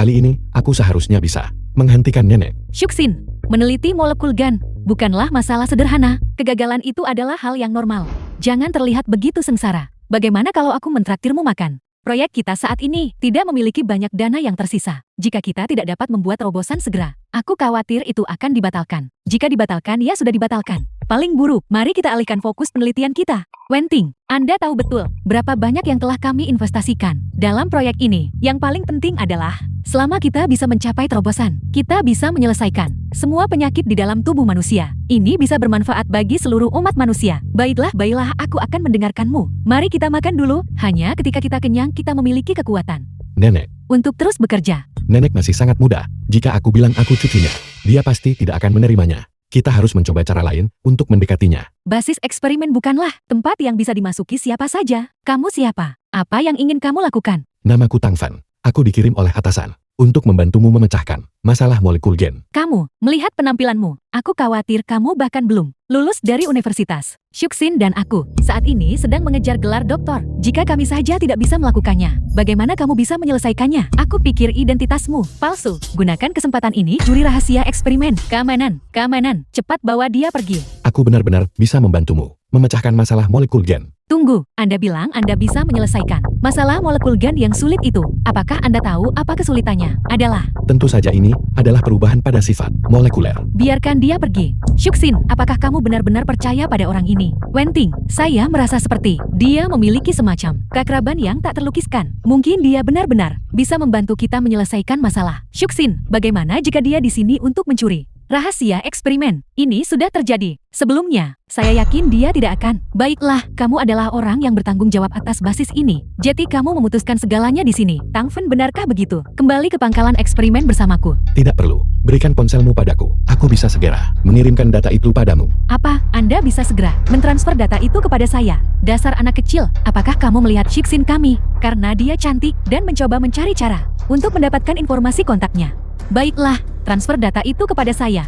Kali ini, aku seharusnya bisa menghentikan nenek. Shuxin, meneliti molekul GAN bukanlah masalah sederhana. Kegagalan itu adalah hal yang normal. Jangan terlihat begitu sengsara. Bagaimana kalau aku mentraktirmu makan? Proyek kita saat ini tidak memiliki banyak dana yang tersisa. Jika kita tidak dapat membuat terobosan segera, aku khawatir itu akan dibatalkan. Jika dibatalkan, ya sudah dibatalkan. Paling buruk, mari kita alihkan fokus penelitian kita. Wenting, Anda tahu betul berapa banyak yang telah kami investasikan dalam proyek ini. Yang paling penting adalah, selama kita bisa mencapai terobosan, kita bisa menyelesaikan semua penyakit di dalam tubuh manusia. Ini bisa bermanfaat bagi seluruh umat manusia. Baiklah, aku akan mendengarkanmu. Mari kita makan dulu. Hanya ketika kita kenyang, kita memiliki kekuatan Nenek, untuk terus bekerja. nenek masih sangat muda. Jika aku bilang aku cucunya, dia pasti tidak akan menerimanya. Kita harus mencoba cara lain untuk mendekatinya. Basis eksperimen bukanlah tempat yang bisa dimasuki siapa saja. Kamu siapa? Apa yang ingin kamu lakukan? Namaku Tang Fan. Aku dikirim oleh atasan untuk membantumu memecahkan masalah molekul gen. Kamu, melihat penampilanmu, aku khawatir kamu bahkan belum lulus dari universitas. Shuxin dan aku saat ini sedang mengejar gelar doktor. Jika kami saja tidak bisa melakukannya, bagaimana kamu bisa menyelesaikannya? Aku pikir identitasmu palsu. Gunakan kesempatan ini, juri rahasia eksperimen. Keamanan, cepat bawa dia pergi. Aku benar-benar bisa membantumu memecahkan masalah molekul gen. Tunggu, Anda bilang Anda bisa menyelesaikan masalah molekul GAN yang sulit itu. Apakah Anda tahu apa kesulitannya? Adalah, Tentu saja ini adalah perubahan pada sifat molekuler. biarkan dia pergi. Shuxin, apakah kamu benar-benar percaya pada orang ini? Wenting, saya merasa seperti dia memiliki semacam keakraban yang tak terlukiskan. Mungkin dia benar-benar bisa membantu kita menyelesaikan masalah. Shuxin, bagaimana jika dia di sini untuk mencuri rahasia eksperimen? Ini sudah terjadi sebelumnya. Saya yakin dia tidak akan. Baiklah, kamu adalah orang yang bertanggung jawab atas basis ini. Jadi kamu memutuskan segalanya di sini. Tang Fen, benarkah begitu? Kembali ke pangkalan eksperimen bersamaku. Tidak perlu. Berikan ponselmu padaku. Aku bisa segera mengirimkan data itu padamu. Apa? Anda bisa segera mentransfer data itu kepada saya? Dasar anak kecil, apakah kamu melihat Shuxin kami? Karena dia cantik dan mencoba mencari cara untuk mendapatkan informasi kontaknya. Baiklah, transfer data itu kepada saya.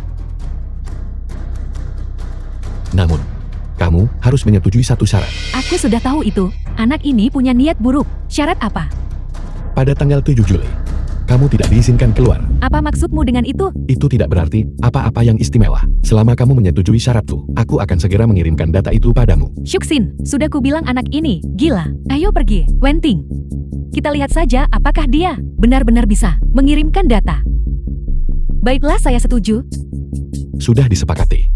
Namun, kamu harus menyetujui satu syarat. Aku sudah tahu itu. Anak ini punya niat buruk. Syarat apa? Pada tanggal 7 Juli, kamu tidak diizinkan keluar. Apa maksudmu dengan itu? Itu tidak berarti apa-apa yang istimewa. Selama kamu menyetujui syaratku, aku akan segera mengirimkan data itu padamu. Shuxin, sudah kubilang anak ini gila. Ayo pergi, Wenting. Kita lihat saja apakah dia benar-benar bisa mengirimkan data. Baiklah, saya setuju. Sudah disepakati.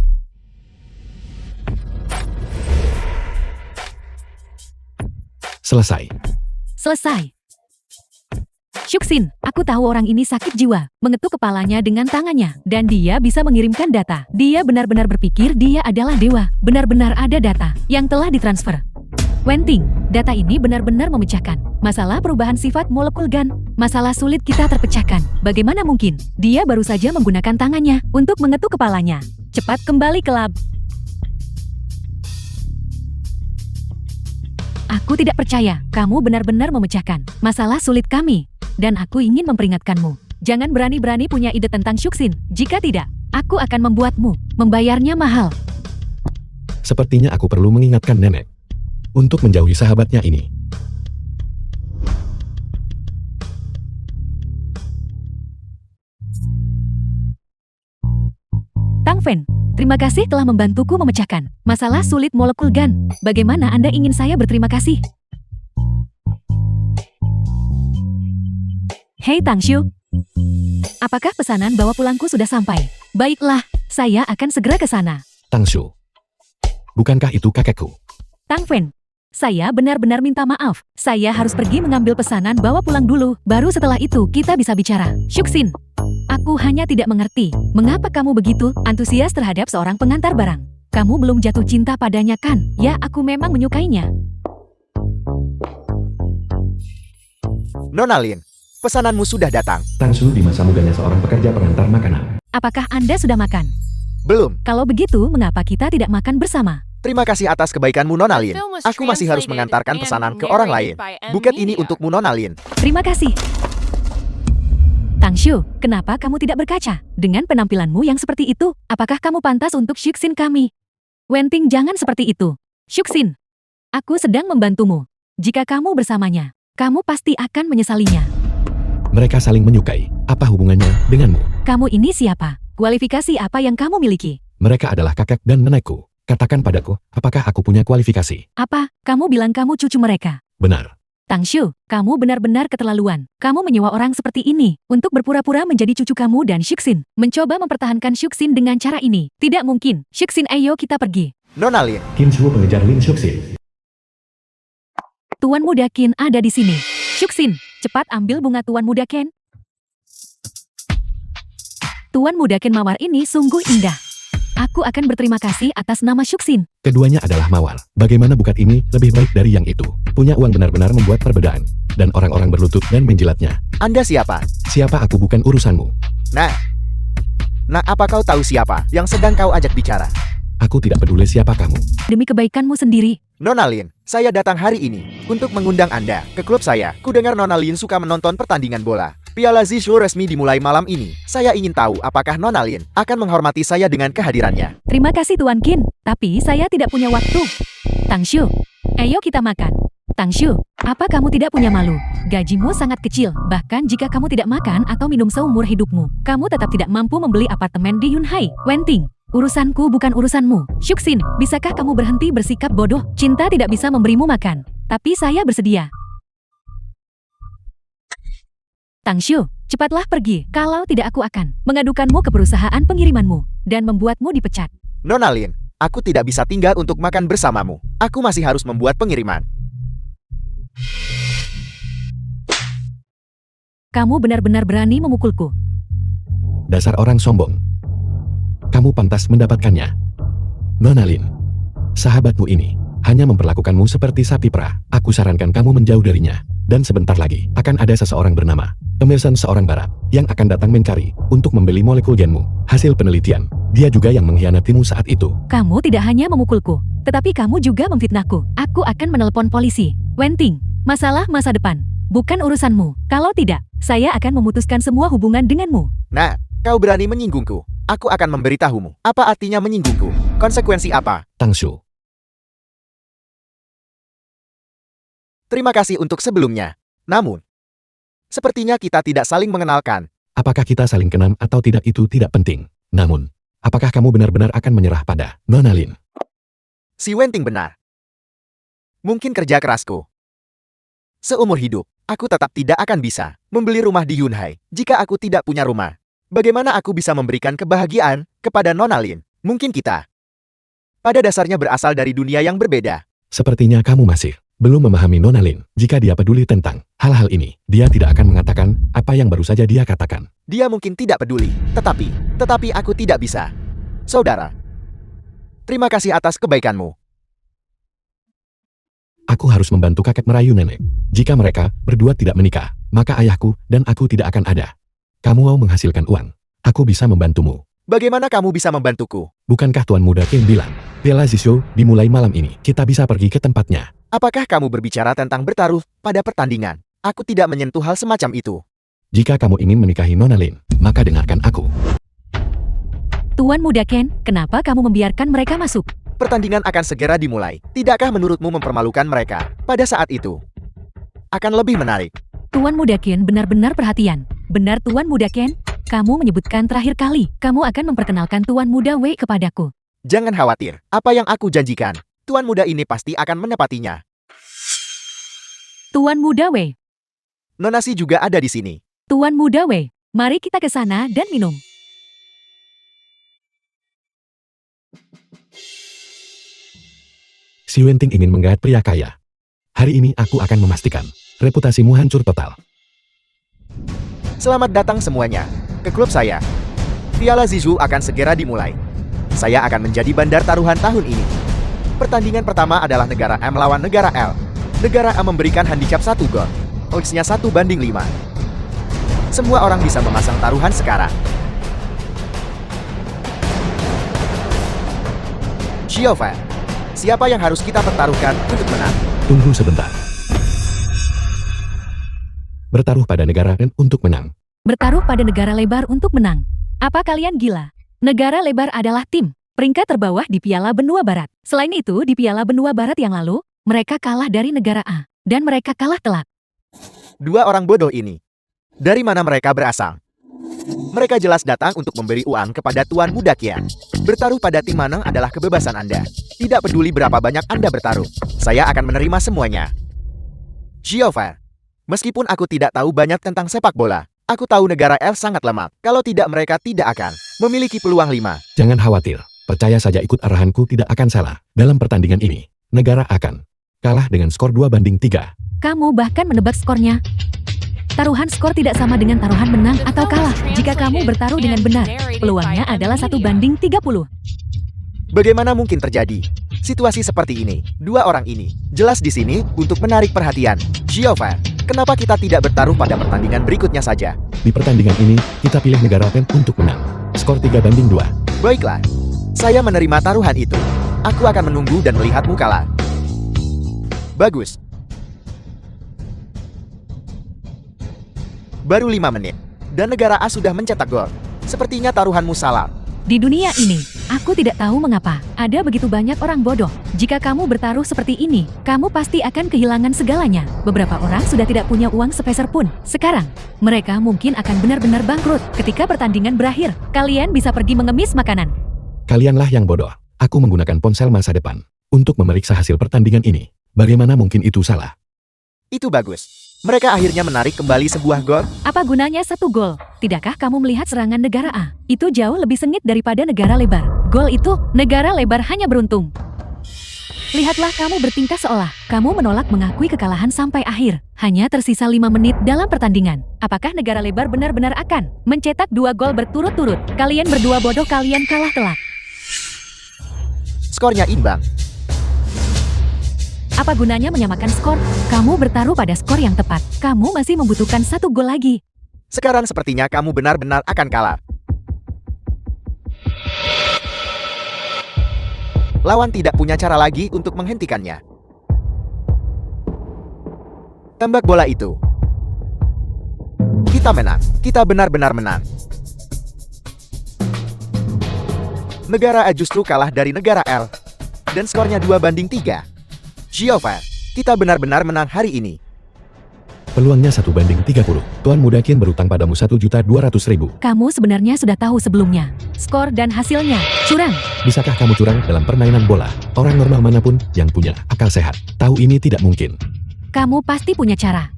Selesai. Shuxin, aku tahu orang ini sakit jiwa. Mengetuk kepalanya dengan tangannya. Dan dia bisa mengirimkan data. Dia benar-benar berpikir dia adalah dewa. Benar-benar ada data yang telah ditransfer. Wenting, data ini benar-benar memecahkan masalah perubahan sifat molekul GAN. Masalah sulit kita terpecahkan. Bagaimana mungkin? Dia baru saja menggunakan tangannya untuk mengetuk kepalanya. Cepat kembali ke lab. Aku tidak percaya kamu benar-benar memecahkan masalah sulit kami. Dan aku ingin memperingatkanmu. Jangan berani-berani punya ide tentang Shuxin. Jika tidak, aku akan membuatmu membayarnya mahal. Sepertinya aku perlu mengingatkan nenek untuk menjauhi sahabatnya ini. Tang Fen, terima kasih telah membantuku memecahkan masalah sulit molekul GAN. Bagaimana Anda ingin saya berterima kasih? Hei Tang Xiu, apakah pesanan bawa pulangku sudah sampai? Baiklah, saya akan segera ke sana. Tang Shu, bukankah itu kakekku? Tang Fen, saya benar-benar minta maaf. Saya harus pergi mengambil pesanan bawa pulang dulu. Baru setelah itu kita bisa bicara. Shuxin, aku hanya tidak mengerti. Mengapa kamu begitu antusias terhadap seorang pengantar barang? Kamu belum jatuh cinta padanya kan? Ya, aku memang menyukainya. Nona Lin, pesananmu sudah datang. Tang Shu di masa mudanya seorang pekerja pengantar makanan. Apakah Anda sudah makan? Belum. Kalau begitu, mengapa kita tidak makan bersama? Terima kasih atas kebaikanmu, Nona Lin. Aku masih harus mengantarkan pesanan ke orang lain. Buket ini untukmu, Nona Lin. Terima kasih. Tang Xiu, kenapa kamu tidak berkaca? Dengan penampilanmu yang seperti itu, apakah kamu pantas untuk Shuxin kami? Wenting, jangan seperti itu. Shuxin, aku sedang membantumu. Jika kamu bersamanya, kamu pasti akan menyesalinya. Mereka saling menyukai. Apa hubungannya denganmu? Kamu ini siapa? Kualifikasi apa yang kamu miliki? Mereka adalah kakek dan nenekku. Katakan padaku, apakah aku punya kualifikasi? Apa? Kamu bilang kamu cucu mereka? Benar. Tangshu, kamu benar-benar keterlaluan. Kamu menyewa orang seperti ini untuk berpura-pura menjadi cucu kamu dan Shixin. Mencoba mempertahankan Shixin dengan cara ini. Tidak mungkin. Shixin, ayo kita pergi. Nona Lin, Qin Shuo mengejar Lin Xuxin. Tuan Muda Qin ada di sini. Shixin, cepat ambil bunga Tuan Muda Ken. Tuan Muda Ken mawar ini sungguh indah. Aku akan berterima kasih atas nama Shixin. Keduanya adalah mawar. Bagaimana bukat ini lebih baik dari yang itu? Punya uang benar-benar membuat perbedaan. Dan orang-orang berlutut dan menjilatnya. Anda siapa? Siapa aku bukan urusanmu. Nah, apa kau tahu siapa yang sedang kau ajak bicara? Aku tidak peduli siapa kamu. Demi kebaikanmu sendiri. Nona Lin, saya datang hari ini untuk mengundang Anda ke klub saya. Kudengar Nona Lin suka menonton pertandingan bola. Piala Zishu resmi dimulai malam ini. Saya ingin tahu apakah Nona Lin akan menghormati saya dengan kehadirannya. Terima kasih Tuan Qin, tapi saya tidak punya waktu. Tangshu, ayo kita makan. Tangshu, apa kamu tidak punya malu? Gajimu sangat kecil, bahkan jika kamu tidak makan atau minum seumur hidupmu, kamu tetap tidak mampu membeli apartemen di Yunhai. Wenting, urusanku bukan urusanmu. Shixin, bisakah kamu berhenti bersikap bodoh? Cinta tidak bisa memberimu makan, tapi saya bersedia. Tangshu, cepatlah pergi, kalau tidak aku akan mengadukanmu ke perusahaan pengirimanmu dan membuatmu dipecat. Nona Lin, aku tidak bisa tinggal untuk makan bersamamu. Aku masih harus membuat pengiriman. Kamu benar-benar berani memukulku. Dasar orang sombong. Kamu pantas mendapatkannya. Nona Lin, sahabatmu ini hanya memperlakukanmu seperti sapi perah. Aku sarankan kamu menjauh darinya. Dan sebentar lagi akan ada seseorang bernama Emerson, seorang barat yang akan datang mencari untuk membeli molekul genmu. Hasil penelitian, dia juga yang mengkhianatimu saat itu. Kamu tidak hanya memukulku, tetapi kamu juga memfitnahku. Aku akan menelepon polisi. Wenting, masalah masa depan bukan urusanmu. Kalau tidak, saya akan memutuskan semua hubungan denganmu. Nah, kau berani menyinggungku. Aku akan memberitahumu. Apa artinya menyinggungku? Konsekuensi apa? Tangshu. Terima kasih untuk sebelumnya. Namun, sepertinya kita tidak saling mengenalkan. Apakah kita saling kenal atau tidak itu tidak penting. Namun, apakah kamu benar-benar akan menyerah pada Nona Lin? Si Wenting benar. Mungkin kerja kerasku. Seumur hidup, aku tetap tidak akan bisa membeli rumah di Yunhai jika aku tidak punya rumah. Bagaimana aku bisa memberikan kebahagiaan kepada Nona Lin? Mungkin kita pada dasarnya berasal dari dunia yang berbeda. Sepertinya kamu masih belum memahami Nona Lin. Jika dia peduli tentang hal-hal ini, dia tidak akan mengatakan apa yang baru saja dia katakan. Dia mungkin tidak peduli, tetapi aku tidak bisa. Saudara, terima kasih atas kebaikanmu. Aku harus membantu kakek merayu nenek. Jika mereka berdua tidak menikah, maka ayahku dan aku tidak akan ada. Kamu mau menghasilkan uang. Aku bisa membantumu. Bagaimana kamu bisa membantuku? Bukankah Tuan Muda Ken bilang, Piala Zishu dimulai malam ini. Kita bisa pergi ke tempatnya. Apakah kamu berbicara tentang bertaruh pada pertandingan? Aku tidak menyentuh hal semacam itu. Jika kamu ingin menikahi Nona Lin, maka dengarkan aku. Tuan Muda Ken, kenapa kamu membiarkan mereka masuk? Pertandingan akan segera dimulai. Tidakkah menurutmu mempermalukan mereka pada saat itu akan lebih menarik? Tuan Muda Ken benar-benar perhatian. Benar Tuan Muda Ken, kamu menyebutkan terakhir kali, kamu akan memperkenalkan Tuan Muda Wei kepadaku. Jangan khawatir, apa yang aku janjikan, Tuan Muda ini pasti akan menepatinya. Tuan Muda Wei. Nona Si juga ada di sini. Tuan Muda Wei, mari kita ke sana dan minum. Si Wenting ingin menggait pria kaya. Hari ini aku akan memastikan reputasimu hancur total. Selamat datang semuanya ke klub saya. Piala Zizhu akan segera dimulai. Saya akan menjadi bandar taruhan tahun ini. Pertandingan pertama adalah negara M lawan negara L. Negara A memberikan handicap 1 gol. Odds-nya 1/5. Semua orang bisa memasang taruhan sekarang. Xiaofan, siapa yang harus kita pertaruhkan untuk menang? Tunggu sebentar. Bertaruh pada negara N untuk menang. Bertaruh pada negara lebar untuk menang. Apa kalian gila? Negara lebar adalah tim peringkat terbawah di Piala Benua Barat. Selain itu, di Piala Benua Barat yang lalu, mereka kalah dari negara A. Dan mereka kalah telak. Dua orang bodoh ini Dari mana mereka berasal? Mereka jelas datang untuk memberi uang kepada Tuan Muda Qian. Bertaruh pada tim Maneng adalah kebebasan Anda. Tidak peduli berapa banyak Anda bertaruh. Saya akan menerima semuanya. Xiaofan, meskipun aku tidak tahu banyak tentang sepak bola, aku tahu negara L sangat lemah. Kalau tidak, mereka tidak akan memiliki peluang 5. Jangan khawatir, percaya saja ikut arahanku tidak akan salah. Dalam pertandingan ini, negara akan kalah dengan skor 2-3. Kamu bahkan menebak skornya. Taruhan skor tidak sama dengan taruhan menang atau kalah. Jika kamu bertaruh dengan benar, peluangnya adalah 1-30. Bagaimana mungkin terjadi situasi seperti ini? Dua orang ini jelas di sini untuk menarik perhatian. Xiaofan, kenapa kita tidak bertaruh pada pertandingan berikutnya saja? Di pertandingan ini, kita pilih negara Pen untuk menang. Skor 3-2. Baiklah, saya menerima taruhan itu. Aku akan menunggu dan melihatmu kalah. Bagus. Baru 5 menit, dan negara A sudah mencetak gol. Sepertinya taruhanmu salah. Di dunia ini, aku tidak tahu mengapa ada begitu banyak orang bodoh. Jika kamu bertaruh seperti ini, kamu pasti akan kehilangan segalanya. Beberapa orang sudah tidak punya uang sepeser pun. Sekarang, mereka mungkin akan benar-benar bangkrut. Ketika pertandingan berakhir, kalian bisa pergi mengemis makanan. Kalianlah yang bodoh. Aku menggunakan ponsel masa depan untuk memeriksa hasil pertandingan ini. Bagaimana mungkin itu salah? Itu bagus. Mereka akhirnya menarik kembali sebuah gol. Apa gunanya 1 gol? Tidakkah kamu melihat serangan negara A? Itu jauh lebih sengit daripada negara lebar. Gol itu, negara lebar hanya beruntung. Lihatlah kamu bertingkah seolah kamu menolak mengakui kekalahan sampai akhir. Hanya tersisa 5 menit dalam pertandingan. Apakah negara lebar benar-benar akan mencetak 2 gol berturut-turut? Kalian berdua bodoh, kalian kalah telak. Skornya imbang. Apa gunanya menyamakan skor? Kamu bertaruh pada skor yang tepat. Kamu masih membutuhkan 1 gol lagi. Sekarang sepertinya kamu benar-benar akan kalah. Lawan tidak punya cara lagi untuk menghentikannya. Tembak bola itu. Kita menang. Kita benar-benar menang. Negara A justru kalah dari negara L. Dan skornya 2-3. Xiaofan, kita benar-benar menang hari ini. Peluangnya 1-30. Tuan Muda Qian berutang padamu 1.200.000. Kamu sebenarnya sudah tahu sebelumnya. Skor dan hasilnya, curang. Bisakah kamu curang dalam permainan bola? Orang normal manapun yang punya akal sehat tahu ini tidak mungkin. Kamu pasti punya cara.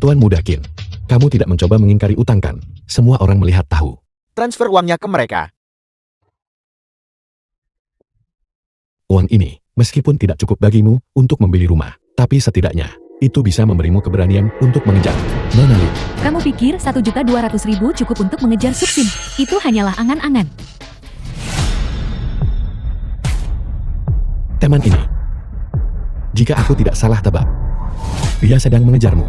Tuan Muda Qian, kamu tidak mencoba mengingkari utang kan? Semua orang melihat tahu. Transfer uangnya ke mereka. Uang ini, meskipun tidak cukup bagimu untuk membeli rumah, tapi setidaknya itu bisa memberimu keberanian untuk mengejar Nona Lin. Kamu pikir 1.200.000 cukup untuk mengejar Suksin? Itu hanyalah angan-angan. Teman ini, jika aku tidak salah tebak, dia sedang mengejarmu.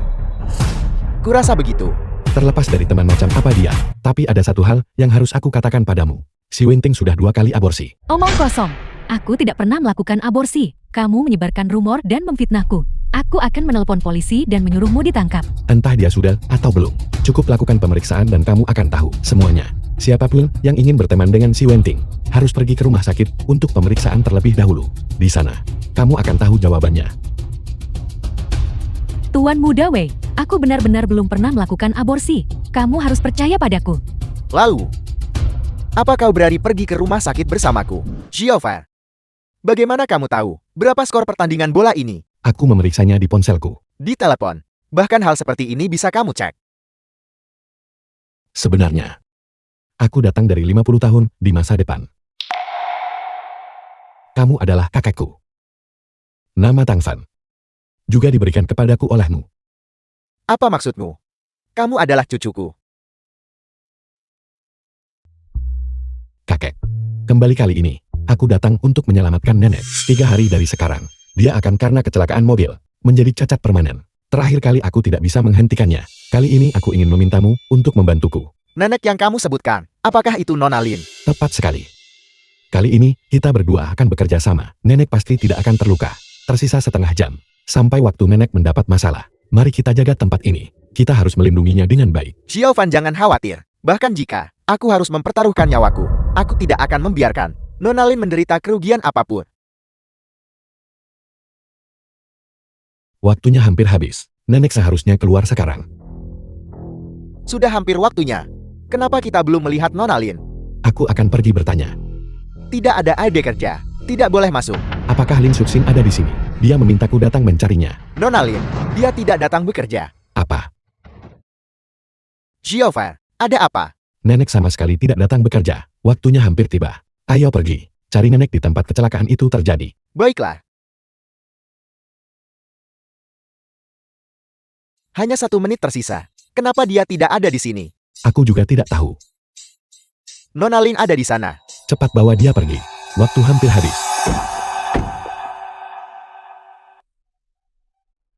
Kurasa begitu. Terlepas dari teman macam apa dia, tapi ada satu hal yang harus aku katakan padamu. Si Wenting sudah 2 kali aborsi. Omong kosong. Aku tidak pernah melakukan aborsi. Kamu menyebarkan rumor dan memfitnahku. Aku akan menelpon polisi dan menyuruhmu ditangkap. Entah dia sudah atau belum. Cukup lakukan pemeriksaan dan kamu akan tahu semuanya. Siapapun yang ingin berteman dengan si Wenting harus pergi ke rumah sakit untuk pemeriksaan terlebih dahulu. Di sana, kamu akan tahu jawabannya. Tuan Muda Wei, aku benar-benar belum pernah melakukan aborsi. Kamu harus percaya padaku. Lalu, apa kau berani pergi ke rumah sakit bersamaku? Xiaofan, bagaimana kamu tahu berapa skor pertandingan bola ini? Aku memeriksanya di ponselku. Di telepon. Bahkan hal seperti ini bisa kamu cek. Sebenarnya, aku datang dari 50 tahun di masa depan. Kamu adalah kakekku. Nama Tang Fan juga diberikan kepadaku olehmu. Apa maksudmu? Kamu adalah cucuku. Kakek, kembali kali ini, aku datang untuk menyelamatkan nenek. 3 hari dari sekarang, dia akan karena kecelakaan mobil, menjadi cacat permanen. Terakhir kali aku tidak bisa menghentikannya. Kali ini aku ingin memintamu untuk membantuku. Nenek yang kamu sebutkan, apakah itu Nona Lin? Tepat sekali. Kali ini, kita berdua akan bekerja sama. Nenek pasti tidak akan terluka. Tersisa setengah jam, sampai waktu nenek mendapat masalah. Mari kita jaga tempat ini. Kita harus melindunginya dengan baik. Xiaofan, jangan khawatir. Bahkan jika aku harus mempertaruhkan nyawaku, aku tidak akan membiarkan Nona Lin menderita kerugian apapun. Waktunya hampir habis. Nenek seharusnya keluar sekarang. Sudah hampir waktunya. Kenapa kita belum melihat Nona Lin? Aku akan pergi bertanya. Tidak ada ide kerja. Tidak boleh masuk. Apakah Lin Xuxin ada di sini? Dia memintaku datang mencarinya. Nona Lin, dia tidak datang bekerja. Apa? Xiaofan, ada apa? Nenek sama sekali tidak datang bekerja. Waktunya hampir tiba. Ayo pergi. Cari nenek di tempat kecelakaan itu terjadi. Baiklah. Hanya 1 menit tersisa. Kenapa dia tidak ada di sini? Aku juga tidak tahu. Nona Lin ada di sana. Cepat bawa dia pergi. Waktu hampir habis.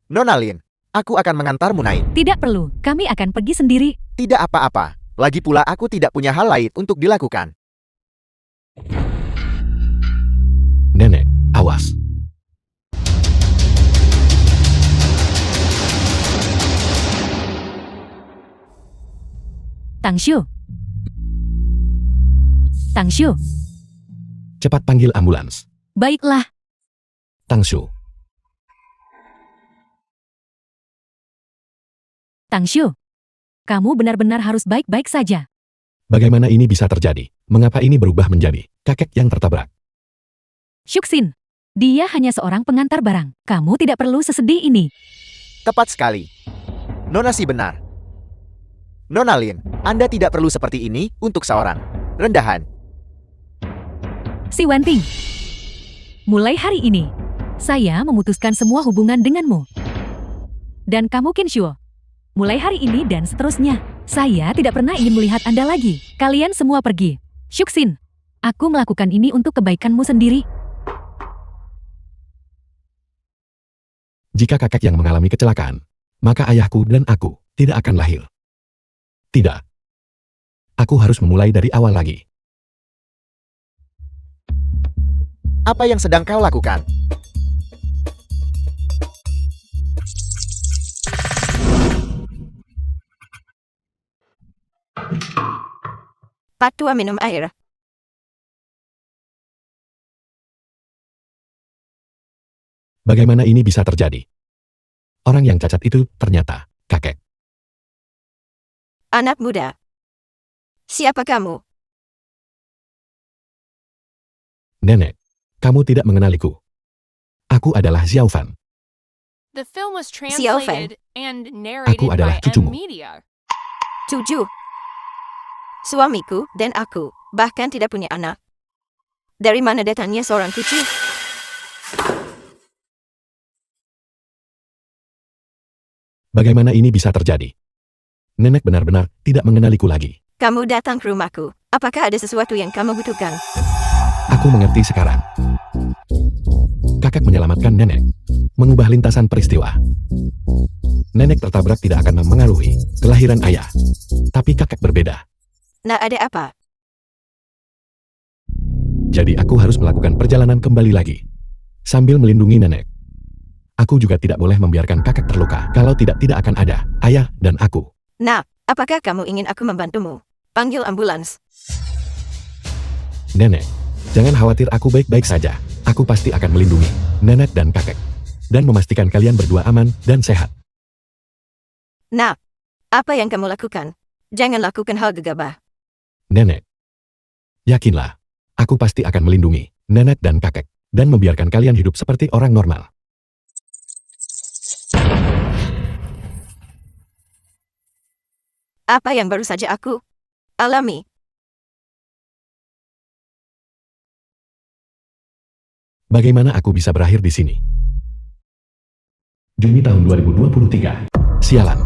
Nona Lin, aku akan mengantarmu naik. Tidak perlu, kami akan pergi sendiri. Tidak apa-apa. Lagi pula aku tidak punya hal lain untuk dilakukan. Nenek, awas. Tangshu. Tangshu. Cepat panggil ambulans. Baiklah. Tangshu. Tangshu. Kamu benar-benar harus baik-baik saja. Bagaimana ini bisa terjadi? Mengapa ini berubah menjadi kakek yang tertabrak? Xuxin. Dia hanya seorang pengantar barang. Kamu tidak perlu sesedih ini. Tepat sekali. Nona si benar. Nona Lin, Anda tidak perlu seperti ini untuk seorang rendahan. Si Wenting. Mulai hari ini, saya memutuskan semua hubungan denganmu. Dan kamu Kinshuo. Mulai hari ini dan seterusnya, saya tidak pernah ingin melihat Anda lagi. Kalian semua pergi. Xuxin, aku melakukan ini untuk kebaikanmu sendiri. Jika kakek yang mengalami kecelakaan, maka ayahku dan aku tidak akan lahir. Tidak. Aku harus memulai dari awal lagi. Apa yang sedang kau lakukan? Pak Tua minum air. Bagaimana ini bisa terjadi? Orang yang cacat itu ternyata kakek. Anak muda. Siapa kamu? Nenek, kamu tidak mengenaliku. Aku adalah Xiaofan. The film was Xiaofan. translated and narrated Aku adalah by cucumu. M-Media. 7. Suamiku dan aku bahkan tidak punya anak. Dari mana datangnya seorang kucing? Bagaimana ini bisa terjadi? Nenek benar-benar tidak mengenaliku lagi. Kamu datang ke rumahku. Apakah ada sesuatu yang kamu butuhkan? Aku mengerti sekarang. Kakek menyelamatkan nenek. Mengubah lintasan peristiwa. Nenek tertabrak tidak akan mempengaruhi kelahiran ayah. Tapi kakek berbeda. Nah, ada apa? Jadi aku harus melakukan perjalanan kembali lagi. Sambil melindungi nenek. Aku juga tidak boleh membiarkan kakek terluka. Kalau tidak akan ada ayah dan aku. Nah, apakah kamu ingin aku membantumu? Panggil ambulans. Nenek, jangan khawatir, aku baik-baik saja. Aku pasti akan melindungi nenek dan kakek. Dan memastikan kalian berdua aman dan sehat. Nah, apa yang kamu lakukan? Jangan lakukan hal gegabah. Nenek, yakinlah, aku pasti akan melindungi nenek dan kakek. Dan membiarkan kalian hidup seperti orang normal. Apa yang baru saja aku alami? Bagaimana aku bisa berakhir di sini? Juni tahun 2023. Sialan.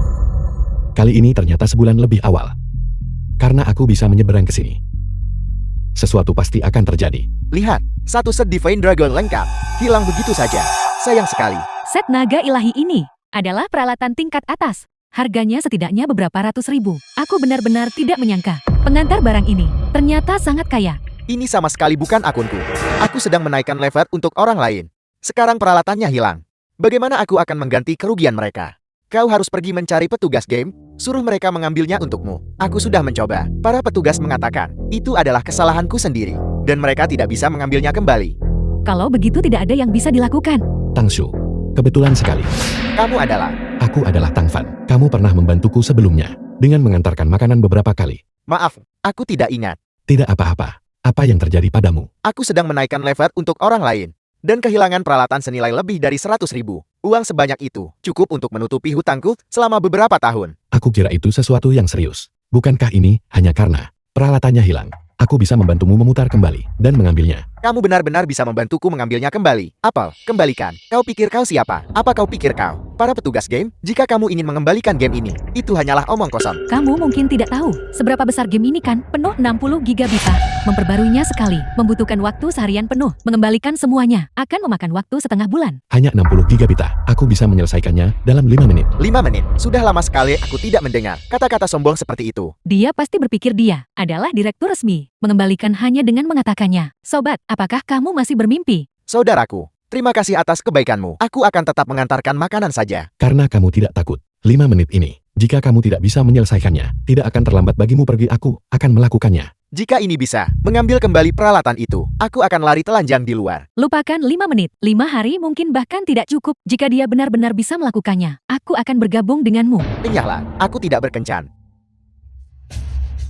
Kali ini ternyata sebulan lebih awal. Karena aku bisa menyeberang ke sini. Sesuatu pasti akan terjadi. Lihat, satu set Divine Dragon lengkap. Hilang begitu saja. Sayang sekali. Set naga ilahi ini adalah peralatan tingkat atas. Harganya setidaknya beberapa ratus ribu. Aku benar-benar tidak menyangka. Pengantar barang ini ternyata sangat kaya. Ini sama sekali bukan akunku. Aku sedang menaikkan level untuk orang lain. Sekarang peralatannya hilang. Bagaimana aku akan mengganti kerugian mereka? Kau harus pergi mencari petugas game, suruh mereka mengambilnya untukmu. Aku sudah mencoba. Para petugas mengatakan, itu adalah kesalahanku sendiri. Dan mereka tidak bisa mengambilnya kembali. Kalau begitu tidak ada yang bisa dilakukan. Tangshu, kebetulan sekali. Kamu adalah... Aku adalah Tang Fan. Kamu pernah membantuku sebelumnya. dengan mengantarkan makanan beberapa kali. Maaf, aku tidak ingat. Tidak apa-apa. Apa yang terjadi padamu? Aku sedang menaikkan level untuk orang lain. Dan kehilangan peralatan senilai lebih dari 100.000. Uang sebanyak itu cukup untuk menutupi hutangku selama beberapa tahun. Aku kira itu sesuatu yang serius. Bukankah ini hanya karena peralatannya hilang? Aku bisa membantumu memutar kembali dan mengambilnya. Kamu benar-benar bisa membantuku mengambilnya kembali. Apel, kembalikan. Kau pikir kau siapa? Apa kau pikir kau? Para petugas game, jika kamu ingin mengembalikan game ini, itu hanyalah omong kosong. Kamu mungkin tidak tahu seberapa besar game ini kan? Penuh 60 gigabita. Memperbaruinya sekali. Membutuhkan waktu seharian penuh. Mengembalikan semuanya akan memakan waktu setengah bulan. Hanya 60 gigabita. Aku bisa menyelesaikannya dalam 5 menit. 5 menit. Sudah lama sekali aku tidak mendengar kata-kata sombong seperti itu. Dia pasti berpikir dia adalah direktur resmi. Mengembalikan hanya dengan mengatakannya. Sobat, apakah kamu masih bermimpi? Saudaraku, terima kasih atas kebaikanmu. Aku akan tetap mengantarkan makanan saja. Karena kamu tidak takut. 5 menit ini. Jika kamu tidak bisa menyelesaikannya, tidak akan terlambat bagimu pergi. Aku akan melakukannya. Jika ini bisa, mengambil kembali peralatan itu, aku akan lari telanjang di luar. Lupakan 5 menit. 5 hari mungkin bahkan tidak cukup. Jika dia benar-benar bisa melakukannya, aku akan bergabung denganmu. Enyahlah, aku tidak berkencan.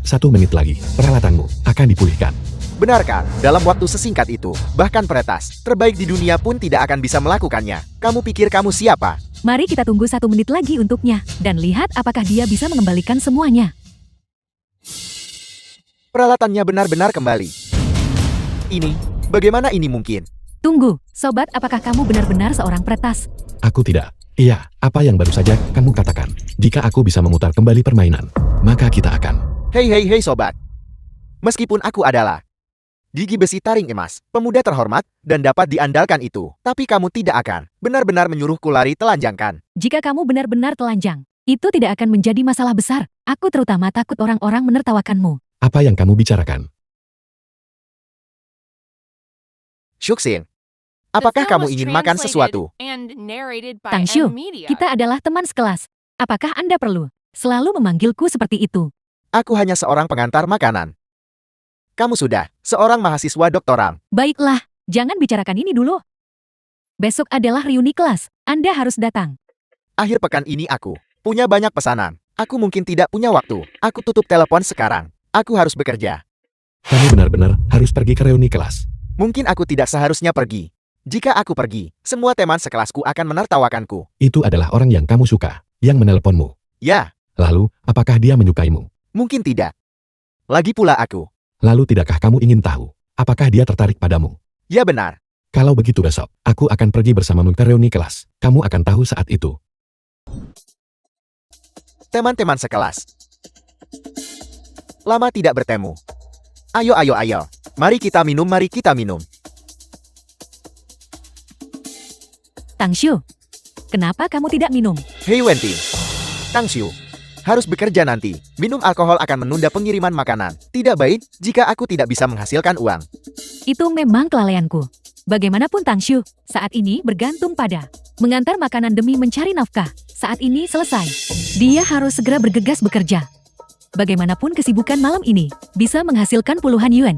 1 menit lagi, peralatanmu akan dipulihkan. Benarkah, dalam waktu sesingkat itu, bahkan peretas terbaik di dunia pun tidak akan bisa melakukannya? Kamu pikir kamu siapa? Mari kita tunggu 1 menit lagi untuknya, dan lihat apakah dia bisa mengembalikan semuanya. Peralatannya benar-benar kembali. Ini, bagaimana ini mungkin? Tunggu, sobat, apakah kamu benar-benar seorang peretas? Aku tidak. Iya, apa yang baru saja kamu katakan? Jika aku bisa memutar kembali permainan, maka kita akan... Hei sobat. Meskipun aku adalah gigi besi taring emas, pemuda terhormat, dan dapat diandalkan itu, tapi kamu tidak akan benar-benar menyuruhku lari telanjangkan. Jika kamu benar-benar telanjang, itu tidak akan menjadi masalah besar. Aku terutama takut orang-orang menertawakanmu. Apa yang kamu bicarakan? Syuksin, The apakah film kamu was ingin makan translated sesuatu? and narrated by Tangshu, M Media. kita adalah teman sekelas. Apakah Anda perlu selalu memanggilku seperti itu? Aku hanya seorang pengantar makanan. Kamu sudah seorang mahasiswa doktoral. Baiklah, jangan bicarakan ini dulu. Besok adalah reuni kelas. Anda harus datang. Akhir pekan ini aku punya banyak pesanan. Aku mungkin tidak punya waktu. Aku tutup telepon sekarang. Aku harus bekerja. Kamu benar-benar harus pergi ke reuni kelas. Mungkin aku tidak seharusnya pergi. Jika aku pergi, semua teman sekelasku akan menertawakanku. Itu adalah orang yang kamu suka, yang menelponmu. Ya, Lalu, apakah dia menyukaimu? mungkin tidak. Lagi pula aku. Lalu tidakkah kamu ingin tahu, apakah dia tertarik padamu? Ya benar. Kalau begitu besok, aku akan pergi bersamamu ke reuni kelas. Kamu akan tahu saat itu. Teman-teman sekelas. Lama tidak bertemu. Ayo. Mari kita minum. Tangshu, kenapa kamu tidak minum? Hei Wenty. Tangshu. Harus bekerja nanti. Minum alkohol akan menunda pengiriman makanan. Tidak baik jika aku tidak bisa menghasilkan uang. Itu memang kelalaianku. Bagaimanapun Tangshu, saat ini bergantung pada mengantar makanan demi mencari nafkah. Saat ini selesai. Dia harus segera bergegas bekerja. Bagaimanapun kesibukan malam ini bisa menghasilkan puluhan yuan.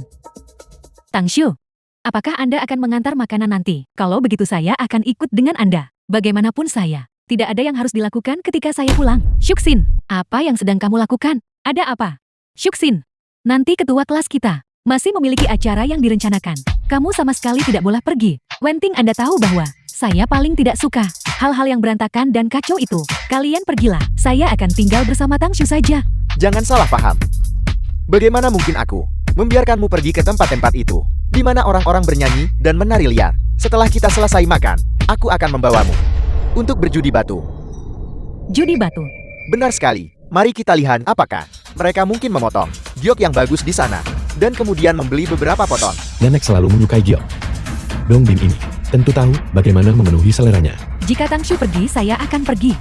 Tangshu, apakah Anda akan mengantar makanan nanti? Kalau begitu saya akan ikut dengan Anda. Bagaimanapun saya, tidak ada yang harus dilakukan ketika saya pulang. Syuksin, apa yang sedang kamu lakukan? Ada apa? Syuksin, nanti ketua kelas kita masih memiliki acara yang direncanakan. Kamu sama sekali tidak boleh pergi. Wenting, Anda tahu bahwa saya paling tidak suka hal-hal yang berantakan dan kacau itu. Kalian pergilah, saya akan tinggal bersama Tangshu saja. Jangan salah paham. Bagaimana mungkin aku membiarkanmu pergi ke tempat-tempat itu, di mana orang-orang bernyanyi dan menari liar? Setelah kita selesai makan, aku akan membawamu untuk berjudi batu. Judi batu. Benar sekali. Mari kita lihat apakah mereka mungkin memotong giok yang bagus di sana, dan kemudian membeli beberapa potong. Nenek selalu menyukai giok. Dongbin ini tentu tahu bagaimana memenuhi seleranya. Jika Tangshu pergi, saya akan pergi.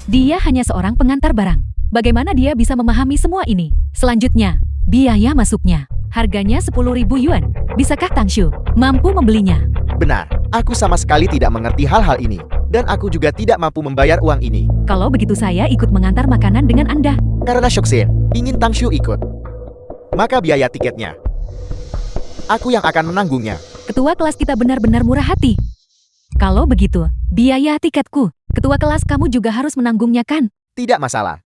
Dia hanya seorang pengantar barang. Bagaimana dia bisa memahami semua ini? Selanjutnya, biaya masuknya. Harganya 10.000 yuan. Bisakah Tangshu mampu membelinya? Benar, aku sama sekali tidak mengerti hal-hal ini, dan aku juga tidak mampu membayar uang ini. Kalau begitu saya ikut mengantar makanan dengan Anda. Karena Syuksin ingin Tangshu ikut, maka biaya tiketnya aku yang akan menanggungnya. Ketua kelas kita benar-benar murah hati. Kalau begitu, biaya tiketku. Ketua kelas kamu juga harus menanggungnya kan? Tidak masalah.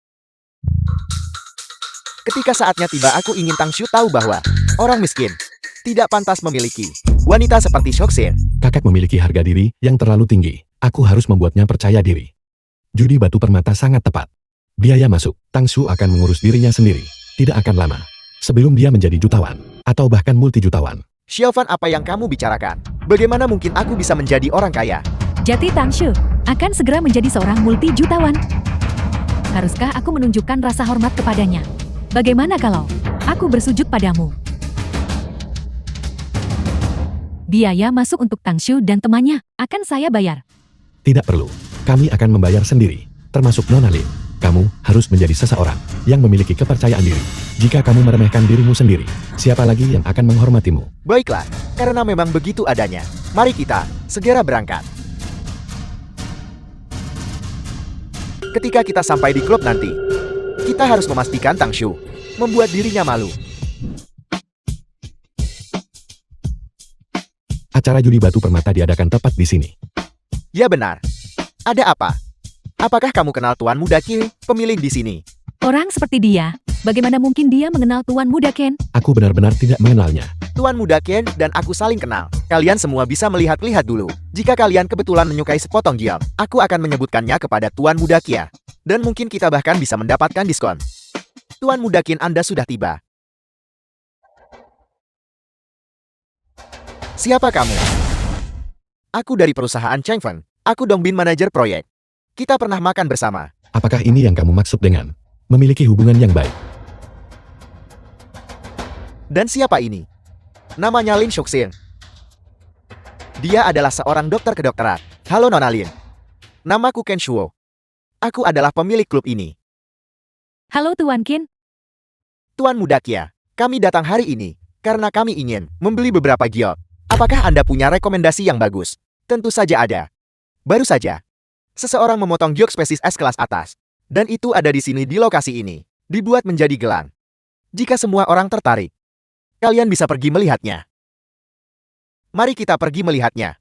Ketika saatnya tiba, aku ingin Tang Shu tahu bahwa orang miskin tidak pantas memiliki wanita seperti Shoxin. Kakak memiliki harga diri yang terlalu tinggi. Aku harus membuatnya percaya diri. Judi batu permata sangat tepat. Biaya masuk, Tang Shu akan mengurus dirinya sendiri. Tidak akan lama. Sebelum dia menjadi jutawan, atau bahkan multi-jutawan. Xiaofan, apa yang kamu bicarakan? Bagaimana mungkin aku bisa menjadi orang kaya? Jati Tang Shu akan segera menjadi seorang multi-jutawan. Haruskah aku menunjukkan rasa hormat kepadanya? Bagaimana kalau aku bersujud padamu? Biaya masuk untuk Tang Shu dan temannya akan saya bayar. Tidak perlu. Kami akan membayar sendiri. Termasuk Nona Lin. Kamu harus menjadi seseorang yang memiliki kepercayaan diri. Jika kamu meremehkan dirimu sendiri, siapa lagi yang akan menghormatimu? Baiklah, karena memang begitu adanya. Mari kita segera berangkat. Ketika kita sampai di klub nanti, kita harus memastikan Tang Shu membuat dirinya malu. Acara judi batu permata diadakan tepat di sini. Ya benar. Ada apa? Apakah kamu kenal Tuan Muda Qi, pemilik di sini? Orang seperti dia, bagaimana mungkin dia mengenal Tuan Muda Ken? Aku benar-benar tidak mengenalnya. Tuan Muda Ken dan aku saling kenal. Kalian semua bisa melihat-lihat dulu. Jika kalian kebetulan menyukai sepotong giam, aku akan menyebutkannya kepada Tuan Muda Qi. Dan mungkin kita bahkan bisa mendapatkan diskon. Tuan Muda Qin, Anda sudah tiba. Siapa kamu? Aku dari perusahaan Changfeng. Aku Dongbin, manajer proyek. Kita pernah makan bersama. Apakah ini yang kamu maksud dengan memiliki hubungan yang baik? Dan siapa ini? Namanya Lin Shoxin. Dia adalah seorang dokter kedokteran. Halo Nona Lin. Namaku Ken Shuo. Aku adalah pemilik klub ini. Halo Tuan Kin. Tuan Muda Qi, kami datang hari ini karena kami ingin membeli beberapa giok. Apakah Anda punya rekomendasi yang bagus? Tentu saja ada. Baru saja, seseorang memotong giok spesies S kelas atas. Dan itu ada di sini di lokasi ini. Dibuat menjadi gelang. Jika semua orang tertarik, kalian bisa pergi melihatnya. Mari kita pergi melihatnya.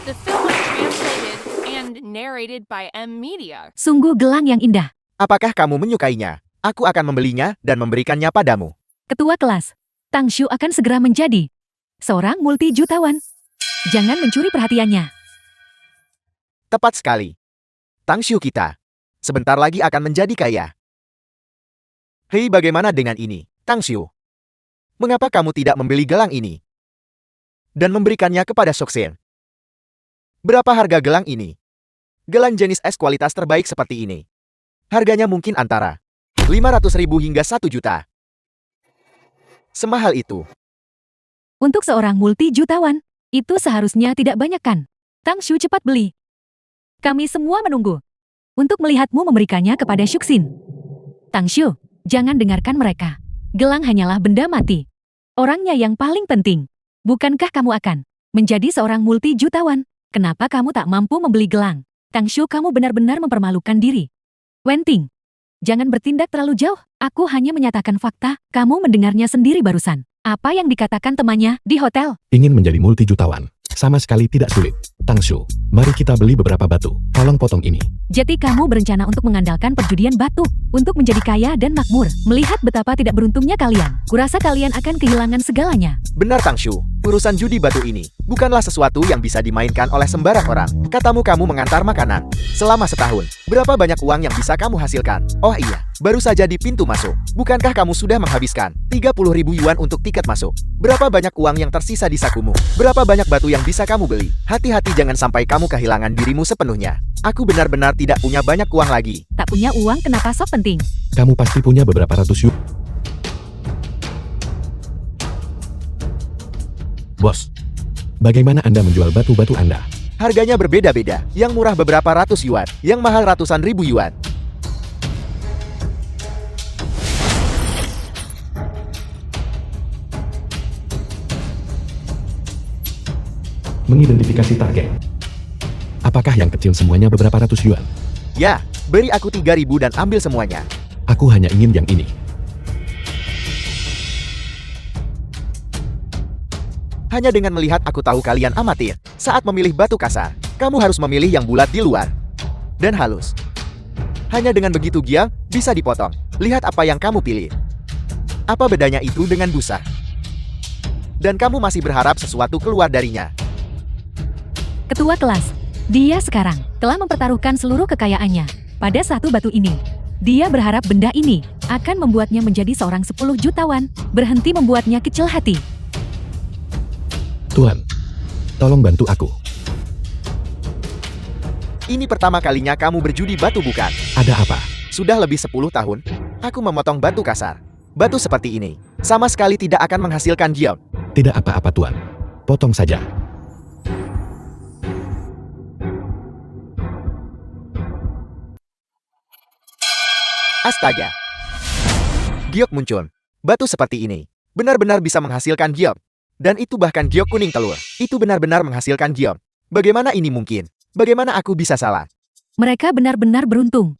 The film was translated and narrated by M Media. Sungguh gelang yang indah. Apakah kamu menyukainya? Aku akan membelinya dan memberikannya padamu. Ketua kelas, Tang Shu akan segera menjadi seorang multi-jutawan. Jangan mencuri perhatiannya. Tepat sekali. Tang Shu kita sebentar lagi akan menjadi kaya. Hei, bagaimana dengan ini, Tang Shu? Mengapa kamu tidak membeli gelang ini dan memberikannya kepada Shoxin? Berapa harga gelang ini? Gelang jenis S kualitas terbaik seperti ini. Harganya mungkin antara 500.000 hingga 1 juta. Semahal itu. Untuk seorang multi-jutawan, itu seharusnya tidak banyak kan? Tang Shu, cepat beli. Kami semua menunggu untuk melihatmu memberikannya kepada Shoxin. Tang Shu, jangan dengarkan mereka. Gelang hanyalah benda mati. Orangnya yang paling penting. Bukankah kamu akan menjadi seorang multi-jutawan? Kenapa kamu tak mampu membeli gelang? Tang Shu, kamu benar-benar mempermalukan diri. Wenting, jangan bertindak terlalu jauh. Aku hanya menyatakan fakta. Kamu mendengarnya sendiri barusan. Apa yang dikatakan temannya di hotel? Ingin menjadi multi-jutawan. Sama sekali tidak sulit. Tang Shu, mari kita beli beberapa batu. Tolong potong ini. Jadi kamu berencana untuk mengandalkan perjudian batu untuk menjadi kaya dan makmur. Melihat betapa tidak beruntungnya kalian, kurasa kalian akan kehilangan segalanya. Benar Tang Shu, urusan judi batu ini bukanlah sesuatu yang bisa dimainkan oleh sembarang orang. Katamu kamu mengantar makanan selama setahun. Berapa banyak uang yang bisa kamu hasilkan? Oh iya, baru saja di pintu masuk. Bukankah kamu sudah menghabiskan 30.000 yuan untuk tiket masuk? Berapa banyak uang yang tersisa di sakumu? Berapa banyak batu yang bisa kamu beli? Hati-hati jangan sampai kamu kehilangan dirimu sepenuhnya. Aku benar-benar tidak punya banyak uang lagi. Tak punya uang kenapa sok penting? Kamu pasti punya beberapa ratus yuan. Bos, bagaimana Anda menjual batu-batu Anda? Harganya berbeda-beda. Yang murah beberapa ratus yuan, yang mahal ratusan ribu yuan. Mengidentifikasi target. Apakah yang kecil semuanya beberapa ratus yuan? Ya, beri aku 3.000 dan ambil semuanya. Aku hanya ingin yang ini. Hanya dengan melihat aku tahu kalian amatir. Saat memilih batu kasar, kamu harus memilih yang bulat di luar. dan halus. Hanya dengan begitu giok bisa dipotong. Lihat apa yang kamu pilih. Apa bedanya itu dengan busa? Dan kamu masih berharap sesuatu keluar darinya. Ketua kelas, dia sekarang telah mempertaruhkan seluruh kekayaannya pada satu batu ini. Dia berharap benda ini akan membuatnya menjadi seorang 10 jutawan, berhenti membuatnya kecil hati. Tuan, tolong bantu aku. Ini pertama kalinya kamu berjudi batu bukan? Ada apa? Sudah lebih 10 tahun, aku memotong batu kasar. Batu seperti ini, sama sekali tidak akan menghasilkan giok. Tidak apa-apa Tuan. Potong saja. Astaga. Giok muncul. Batu seperti ini benar-benar bisa menghasilkan giok. Dan itu bahkan giok kuning telur. Itu benar-benar menghasilkan giok. Bagaimana ini mungkin? Bagaimana aku bisa salah? Mereka benar-benar beruntung.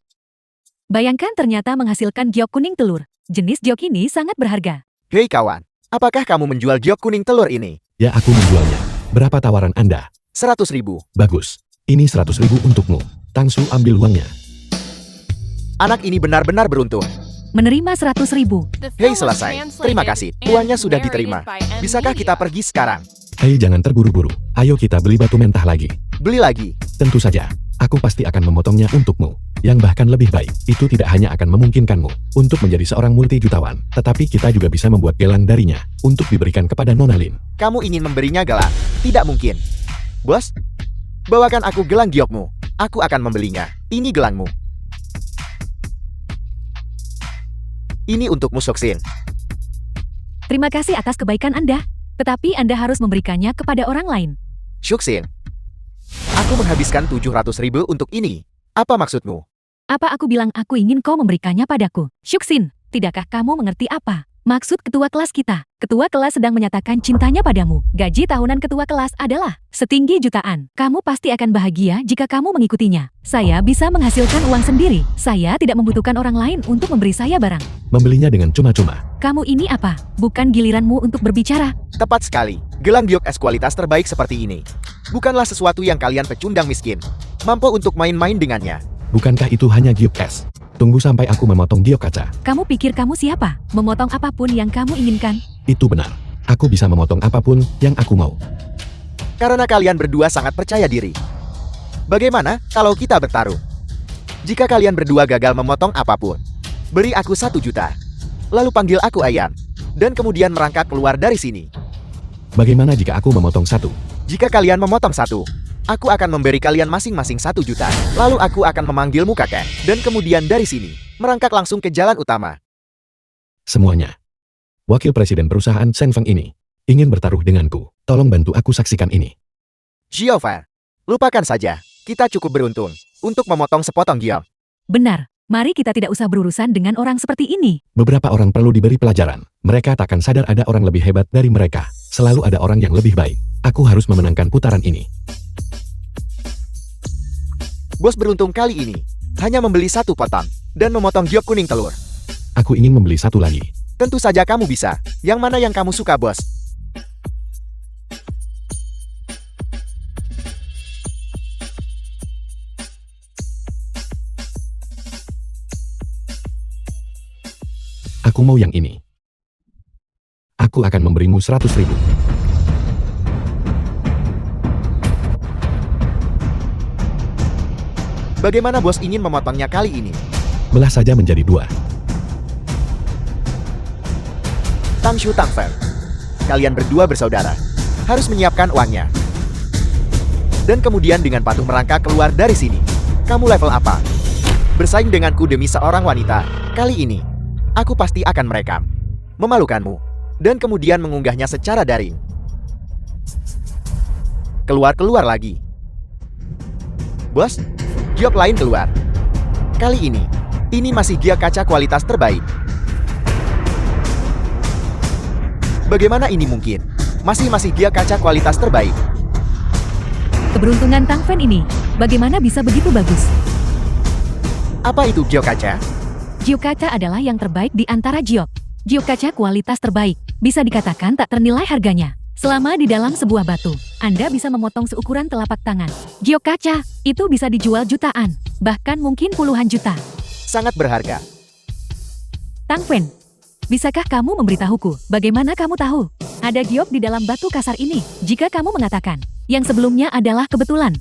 Bayangkan ternyata menghasilkan giok kuning telur. Jenis giok ini sangat berharga. Hei kawan, apakah kamu menjual giok kuning telur ini? Ya aku menjualnya. Berapa tawaran Anda? 100.000. Bagus. Ini 100.000 untukmu. Tangsu ambil uangnya. Anak ini benar-benar beruntung. Menerima 100.000. The Hei film was selesai. Terima kasih. translated Uangnya and sudah narrated diterima. by M Bisakah kita Media. pergi sekarang? Hei jangan terburu-buru. Ayo kita beli batu mentah lagi. Beli lagi. Tentu saja. Aku pasti akan memotongnya untukmu. Yang bahkan lebih baik, itu tidak hanya akan memungkinkanmu untuk menjadi seorang multi-jutawan, tetapi kita juga bisa membuat gelang darinya untuk diberikan kepada Nona Lin. Kamu ingin memberinya gelang? Tidak mungkin. Bos, bawakan aku gelang giokmu. Aku akan membelinya. Ini gelangmu. Ini untukmu Soksin. Terima kasih atas kebaikan Anda. Tetapi Anda harus memberikannya kepada orang lain. Shuksin. Aku menghabiskan 700.000 untuk ini. Apa maksudmu? Apa aku bilang aku ingin kau memberikannya padaku? Shuksin, tidakkah kamu mengerti apa maksud ketua kelas kita? Ketua kelas sedang menyatakan cintanya padamu. Gaji tahunan ketua kelas adalah setinggi jutaan. Kamu pasti akan bahagia jika kamu mengikutinya. Saya bisa menghasilkan uang sendiri. Saya tidak membutuhkan orang lain untuk memberi saya barang. Membelinya dengan cuma-cuma. Kamu ini apa? Bukan giliranmu untuk berbicara. Tepat sekali. Gelang giok es kualitas terbaik seperti ini. Bukanlah sesuatu yang kalian pecundang miskin mampu untuk main-main dengannya. Bukankah itu hanya giok es? Tunggu sampai aku memotong giok kaca. Kamu pikir kamu siapa? Memotong apapun yang kamu inginkan. Itu benar. Aku bisa memotong apapun yang aku mau. Karena kalian berdua sangat percaya diri. Bagaimana kalau kita bertaruh? Jika kalian berdua gagal memotong apapun, beri aku 1 juta. Lalu panggil aku ayam. Dan kemudian merangkak keluar dari sini. Bagaimana jika aku memotong satu? Jika kalian memotong satu, aku akan memberi kalian masing-masing 1 juta. Lalu aku akan memanggilmu kakek. Dan kemudian dari sini, merangkak langsung ke jalan utama. Semuanya. Wakil Presiden perusahaan Senfeng ini ingin bertaruh denganku. Tolong bantu aku saksikan ini. Giova, lupakan saja. Kita cukup beruntung untuk memotong sepotong giok. Benar. Mari kita tidak usah berurusan dengan orang seperti ini. Beberapa orang perlu diberi pelajaran. Mereka takkan sadar ada orang lebih hebat dari mereka. Selalu ada orang yang lebih baik. Aku harus memenangkan putaran ini. Bos beruntung kali ini hanya membeli 1 potong dan memotong giok kuning telur. Aku ingin membeli satu lagi. Tentu saja kamu bisa. Yang mana yang kamu suka, bos? Aku mau yang ini. Aku akan memberimu 100.000. Bagaimana bos ingin memotongnya kali ini? Belah saja menjadi 2. Tang Shu Tang Feng. Kalian berdua bersaudara. Harus menyiapkan uangnya. Dan kemudian dengan patuh merangkak keluar dari sini. Kamu level apa? Bersaing denganku demi seorang wanita. Kali ini, aku pasti akan merekam. Memalukanmu. Dan kemudian mengunggahnya secara daring. Keluar lagi. Bos, giok lain keluar. Kali ini masih giok kaca kualitas terbaik. Bagaimana ini mungkin? Masih giok kaca kualitas terbaik. Keberuntungan Tang Fen ini, bagaimana bisa begitu bagus? Apa itu giok kaca? Giok kaca adalah yang terbaik di antara giok. Giok kaca kualitas terbaik, bisa dikatakan tak ternilai harganya. Selama di dalam sebuah batu, Anda bisa memotong seukuran telapak tangan. Giok kaca, itu bisa dijual jutaan, bahkan mungkin puluhan juta. Sangat berharga. Tang Fen, bisakah kamu memberitahuku bagaimana kamu tahu ada giok di dalam batu kasar ini? Jika kamu mengatakan yang sebelumnya adalah kebetulan,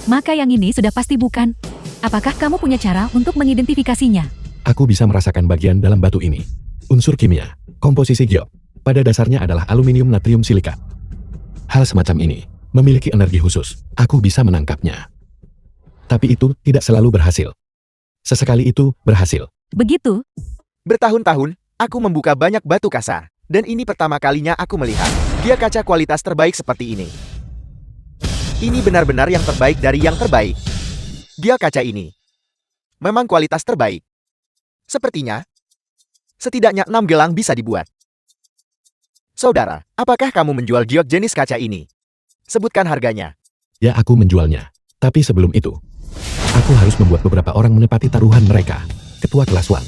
maka yang ini sudah pasti bukan. Apakah kamu punya cara untuk mengidentifikasinya? Aku bisa merasakan bagian dalam batu ini. Unsur kimia, komposisi giok, pada dasarnya adalah aluminium natrium silika. Hal semacam ini memiliki energi khusus. Aku bisa menangkapnya. Tapi itu tidak selalu berhasil. Sesekali itu berhasil. Begitu, Bertahun-tahun, aku membuka banyak batu kasar. Dan ini pertama kalinya aku melihat giok kaca kualitas terbaik seperti ini. Ini benar-benar yang terbaik dari yang terbaik. Giok kaca ini memang kualitas terbaik. Sepertinya, setidaknya 6 gelang bisa dibuat. Saudara, apakah kamu menjual giok jenis kaca ini? Sebutkan harganya. Ya, aku menjualnya. Tapi sebelum itu, aku harus membuat beberapa orang menepati taruhan mereka. Ketua kelas Wang.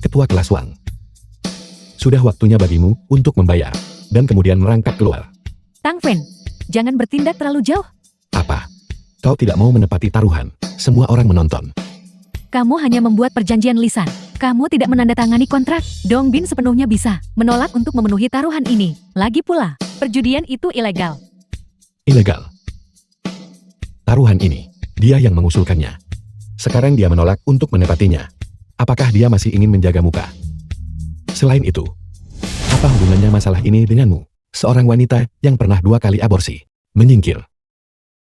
Ketua kelas Wang. Sudah waktunya bagimu untuk membayar. Dan kemudian merangkak keluar. Tang Fen, jangan bertindak terlalu jauh. Apa? Kau tidak mau menepati taruhan. Semua orang menonton. Kamu hanya membuat perjanjian lisan. Kamu tidak menandatangani kontrak. Dong Bin sepenuhnya bisa menolak untuk memenuhi taruhan ini. Lagi pula, perjudian itu ilegal. Ilegal. Taruhan ini, dia yang mengusulkannya. Sekarang dia menolak untuk menepatinya. Apakah dia masih ingin menjaga muka? Selain itu, apa hubungannya masalah ini denganmu? Seorang wanita yang pernah 2 kali aborsi. Menyingkir.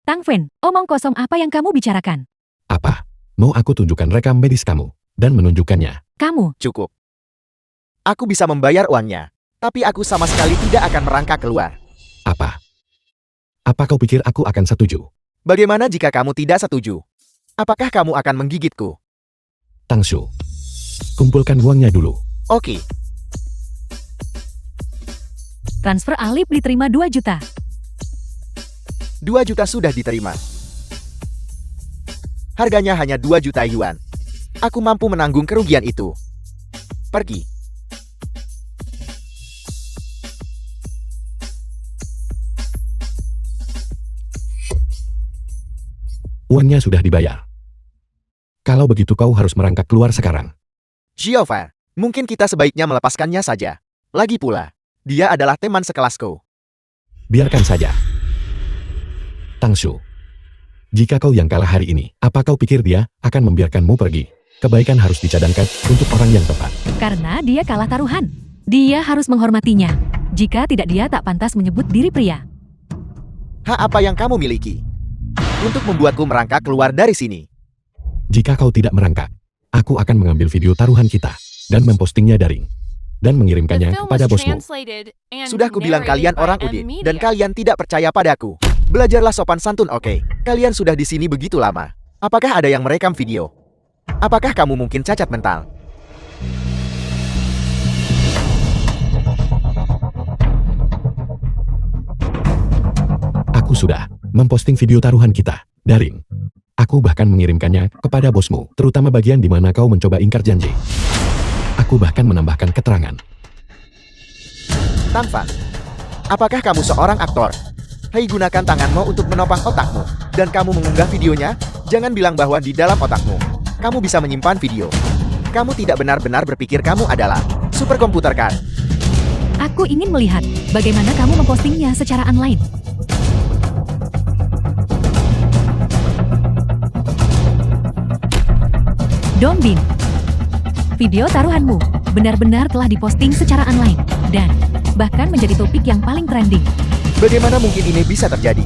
Tang Fen, omong kosong apa yang kamu bicarakan? Apa? Mau aku tunjukkan rekam medis kamu? Dan menunjukkannya. Kamu, Cukup. Aku bisa membayar uangnya. Tapi aku sama sekali tidak akan merangkak keluar. Apa? Apa kau pikir aku akan setuju? Bagaimana jika kamu tidak setuju? Apakah kamu akan menggigitku? Tang Shu. Kumpulkan uangnya dulu. Oke. transfer Alip diterima 2 juta. 2 juta sudah diterima. Harganya hanya 2 juta yuan. Aku mampu menanggung kerugian itu. Pergi. Uangnya sudah dibayar. Kalau begitu kau harus merangkak keluar sekarang. Giova, mungkin kita sebaiknya melepaskannya saja. Lagi pula, dia adalah teman sekelasku. Biarkan saja. Tang Shu. Jika kau yang kalah hari ini, apa kau pikir dia akan membiarkanmu pergi? Kebaikan harus dicadangkan untuk orang yang tepat. Karena dia kalah taruhan. Dia harus menghormatinya. Jika tidak, dia tak pantas menyebut diri pria. Hak apa yang kamu miliki? Untuk membuatku merangkak keluar dari sini. Jika kau tidak merangkak, aku akan mengambil video taruhan kita dan mempostingnya daring dan The mengirimkannya film kepada was bosmu. translated and Sudah kubilang kalian narrated by orang M Udin, Media. dan kalian tidak percaya padaku. Belajarlah sopan santun, oke? Kalian sudah di sini begitu lama. Apakah ada yang merekam video? Apakah kamu mungkin cacat mental? Aku sudah memposting video taruhan kita daring. Aku bahkan mengirimkannya kepada bosmu, terutama bagian di mana kau mencoba ingkar janji. Aku bahkan menambahkan keterangan. Tanfa, apakah kamu seorang aktor? Hei, gunakan tanganmu untuk menopang otakmu. Dan kamu mengunggah videonya, jangan bilang bahwa di dalam otakmu kamu bisa menyimpan video. Kamu tidak benar-benar berpikir kamu adalah superkomputer, kan? Aku ingin melihat bagaimana kamu mempostingnya secara online. Dongbin, video taruhanmu benar-benar telah diposting secara online dan bahkan menjadi topik yang paling trending. Bagaimana mungkin ini bisa terjadi?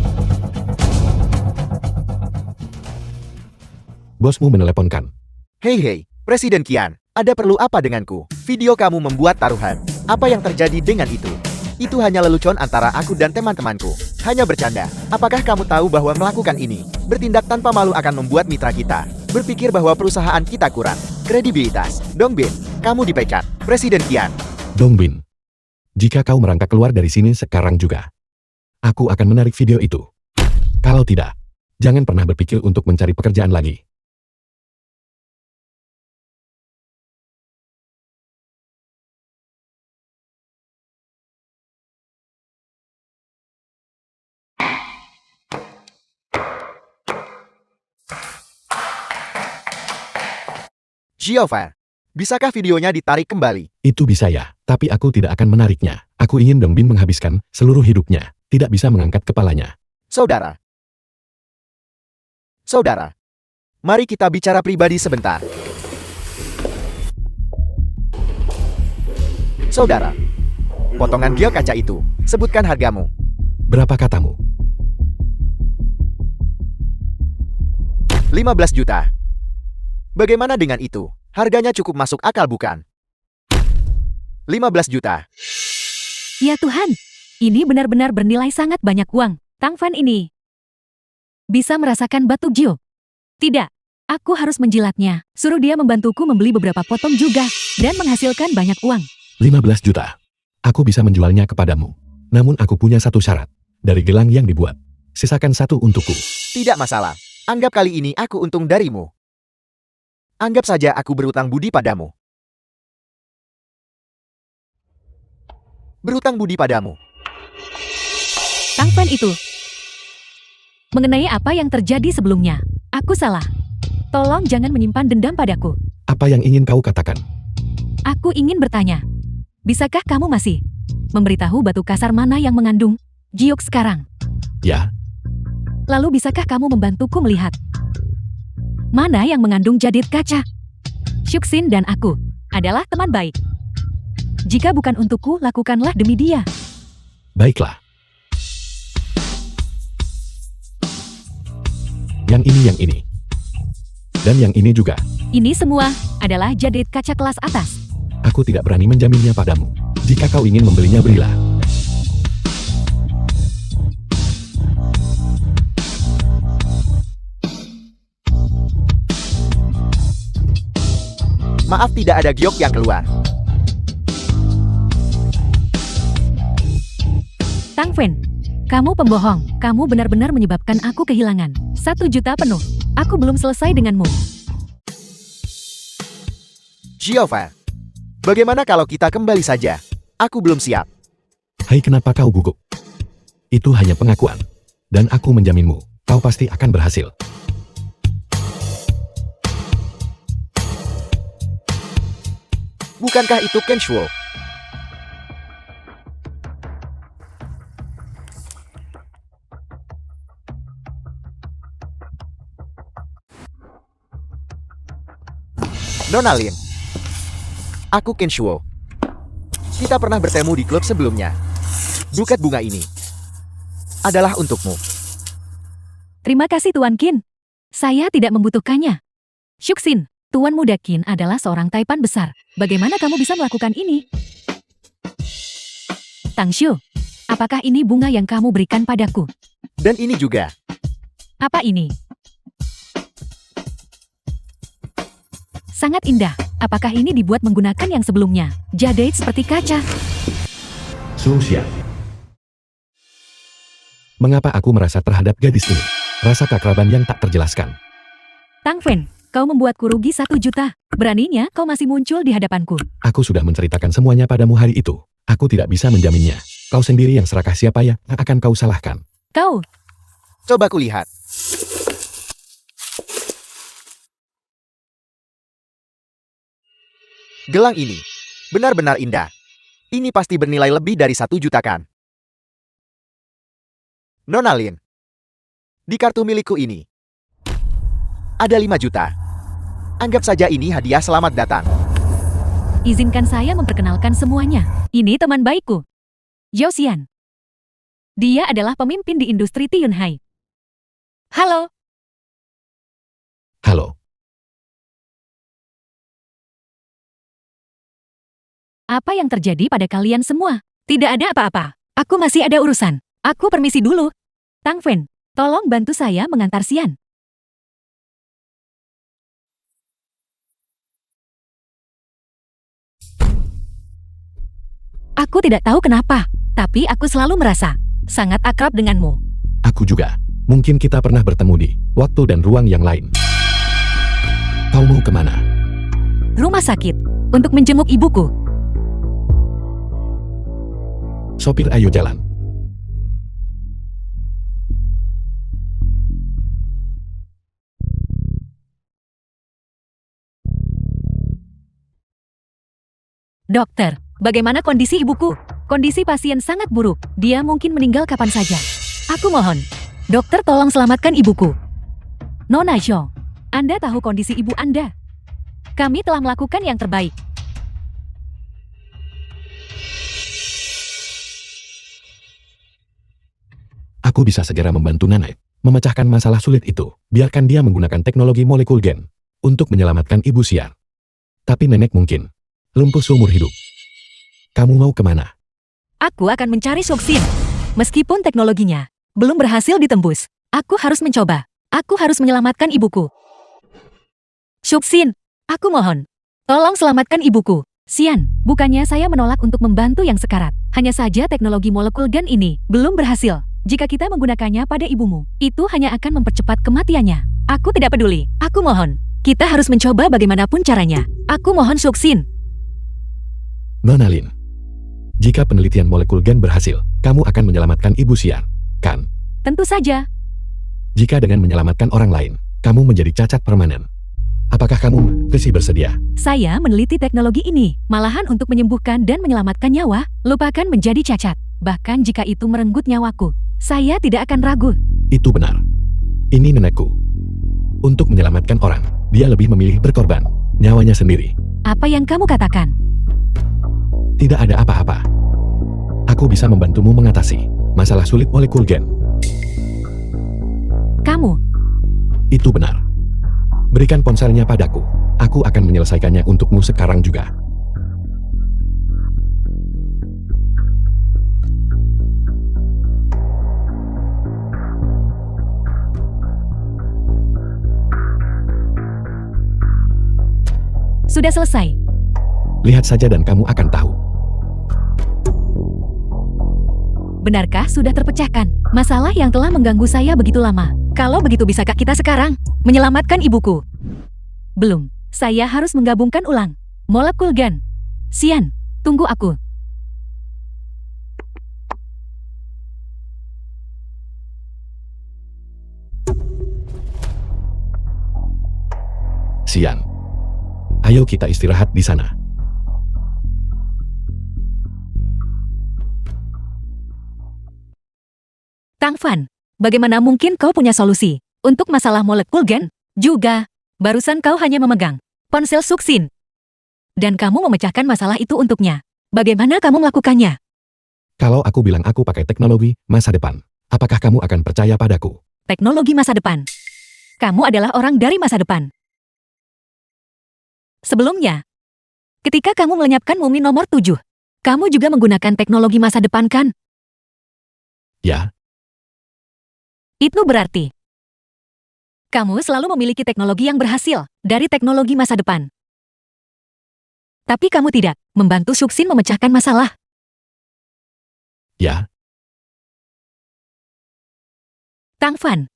Bosmu meneleponkan. Hei, Presiden Qian, ada perlu apa denganku? Video kamu membuat taruhan. Apa yang terjadi dengan itu? Itu hanya lelucon antara aku dan teman-temanku. Hanya bercanda. Apakah kamu tahu bahwa melakukan ini, bertindak tanpa malu akan membuat mitra kita berpikir bahwa perusahaan kita kurang kredibilitas? Dongbin, kamu dipecat. Presiden Qian. Dongbin, jika kau merangkak keluar dari sini sekarang juga, aku akan menarik video itu. Kalau tidak, jangan pernah berpikir untuk mencari pekerjaan lagi. Giovanni, bisakah videonya ditarik kembali? Itu bisa ya, tapi aku tidak akan menariknya. Aku ingin Dongbin menghabiskan seluruh hidupnya, tidak bisa mengangkat kepalanya. Saudara. Saudara. Mari kita bicara pribadi sebentar. Saudara. Potongan giok kaca itu, sebutkan hargamu. Berapa katamu? 15 juta. Bagaimana dengan itu? Harganya cukup masuk akal bukan? 15 juta. Ya Tuhan, ini benar-benar bernilai sangat banyak uang. Tang Fan ini bisa merasakan batu Gio. Tidak, aku harus menjilatnya. Suruh dia membantuku membeli beberapa potong juga dan menghasilkan banyak uang. 15 juta. Aku bisa menjualnya kepadamu. Namun aku punya satu syarat. Dari gelang yang dibuat, sisakan satu untukku. Tidak masalah. Anggap kali ini aku untung darimu. Anggap saja aku berutang budi padamu. Berutang budi padamu. Tang Fan itu. Mengenai apa yang terjadi sebelumnya, aku salah. Tolong jangan menyimpan dendam padaku. Apa yang ingin kau katakan? Aku ingin bertanya. Bisakah kamu masih memberitahu batu kasar mana yang mengandung giok sekarang? Ya, Lalu bisakah kamu membantuku melihat mana yang mengandung jadit kaca? Syuksin dan aku adalah teman baik. Jika bukan untukku, lakukanlah demi dia. baiklah. Yang ini. Dan yang ini juga. Ini semua adalah jadit kaca kelas atas. Aku tidak berani menjaminnya padamu. Jika kau ingin membelinya, berilah. Maaf tidak ada giok yang keluar. Tang Fan, kamu pembohong. Kamu benar-benar menyebabkan aku kehilangan 1 juta penuh. Aku belum selesai denganmu. Giovanni. Bagaimana kalau kita kembali saja? Aku belum siap. Hai, kenapa kau gugup? Itu hanya pengakuan. Dan aku menjaminmu, kau pasti akan berhasil. Bukankah itu Ken Shuo? Nona Lin. Aku Ken Shuo. Kita pernah bertemu di klub sebelumnya. Buket bunga ini adalah untukmu. Terima kasih Tuan Qin. Saya tidak membutuhkannya. Syuksin, Tuan Muda Qin adalah seorang taipan besar. Bagaimana kamu bisa melakukan ini? Tang Shu, apakah ini bunga yang kamu berikan padaku? Dan ini juga. Apa ini? Sangat indah. Apakah ini dibuat menggunakan yang sebelumnya? Jadeit seperti kaca. Susia. Mengapa aku merasa terhadap gadis ini? Rasa keakraban yang tak terjelaskan. Tang Fan, kau membuatku rugi 1 juta. Beraninya kau masih muncul di hadapanku. Aku sudah menceritakan semuanya padamu hari itu. Aku tidak bisa menjaminnya. Kau sendiri yang serakah, siapa yang akan kau salahkan? Kau, Coba kulihat. Gelang ini benar-benar indah. Ini pasti bernilai lebih dari 1 juta kan? Nona Lin. Di kartu milikku ini ada 5 juta. Anggap saja ini hadiah selamat datang. izinkan saya memperkenalkan semuanya. Ini teman baikku. Yao Xian. Dia adalah pemimpin di industri Tianhai. Halo, Halo, apa yang terjadi pada kalian semua? Tidak ada apa-apa. Aku masih ada urusan. Aku permisi dulu. Tang Fan, tolong bantu saya mengantar Xian. Aku tidak tahu kenapa, tapi aku selalu merasa sangat akrab denganmu. aku juga. Mungkin kita pernah bertemu di waktu dan ruang yang lain. Kau mau kemana? Rumah sakit, untuk menjenguk ibuku. Sopir, ayo jalan. Dokter, bagaimana kondisi ibuku? Kondisi pasien sangat buruk. Dia mungkin meninggal kapan saja. Aku mohon. Dokter, tolong selamatkan ibuku. Nona Zhou, Anda tahu kondisi ibu Anda. Kami telah melakukan yang terbaik. Aku bisa segera membantu Nanai memecahkan masalah sulit itu. Biarkan dia menggunakan teknologi molekul gen untuk menyelamatkan Ibu Xian. Tapi nenek mungkin lumpuh seumur hidup. Kamu mau kemana? Aku akan mencari Suxin. Meskipun teknologinya belum berhasil ditembus, aku harus mencoba. Aku harus menyelamatkan ibuku. Suxin, aku mohon. Tolong selamatkan ibuku. Xian, bukannya saya menolak untuk membantu yang sekarat. Hanya saja teknologi molekul gen ini belum berhasil. Jika kita menggunakannya pada ibumu, itu hanya akan mempercepat kematiannya. Aku tidak peduli. Aku mohon. Kita harus mencoba bagaimanapun caranya. Aku mohon Suxin. Nona Lin, jika penelitian molekul gen berhasil, kamu akan menyelamatkan Ibu Xian, kan? Tentu saja. Jika dengan menyelamatkan orang lain, kamu menjadi cacat permanen. Apakah kamu masih bersedia? Saya meneliti teknologi ini, malahan untuk menyembuhkan dan menyelamatkan nyawa, lupakan menjadi cacat. Bahkan jika itu merenggut nyawaku, saya tidak akan ragu. Itu benar. Ini nenekku. Untuk menyelamatkan orang, dia lebih memilih berkorban nyawanya sendiri. Apa yang kamu katakan? Tidak ada apa-apa. Aku bisa membantumu mengatasi masalah sulit molekul gen. Kamu, Itu benar. Berikan ponselnya padaku. Aku akan menyelesaikannya untukmu sekarang juga. sudah selesai. Lihat saja dan kamu akan tahu. Benarkah sudah terpecahkan masalah yang telah mengganggu saya begitu lama? Kalau begitu, bisakah kita sekarang menyelamatkan ibuku? Belum. Saya harus menggabungkan ulang molekul gen. Xian, tunggu aku. Xian, ayo kita istirahat di sana. Tang Fan, bagaimana mungkin kau punya solusi untuk masalah molekul gen? Juga, barusan kau hanya memegang ponsel Suxin. Dan kamu memecahkan masalah itu untuknya. Bagaimana kamu melakukannya? Kalau aku bilang aku pakai teknologi masa depan, apakah kamu akan percaya padaku? Teknologi masa depan. Kamu adalah orang dari masa depan. Sebelumnya, ketika kamu melenyapkan mumi nomor 7, kamu juga menggunakan teknologi masa depan kan? Ya, Itu berarti kamu selalu memiliki teknologi yang berhasil dari teknologi masa depan. Tapi kamu tidak membantu Suxin memecahkan masalah. ya, Tang Fan,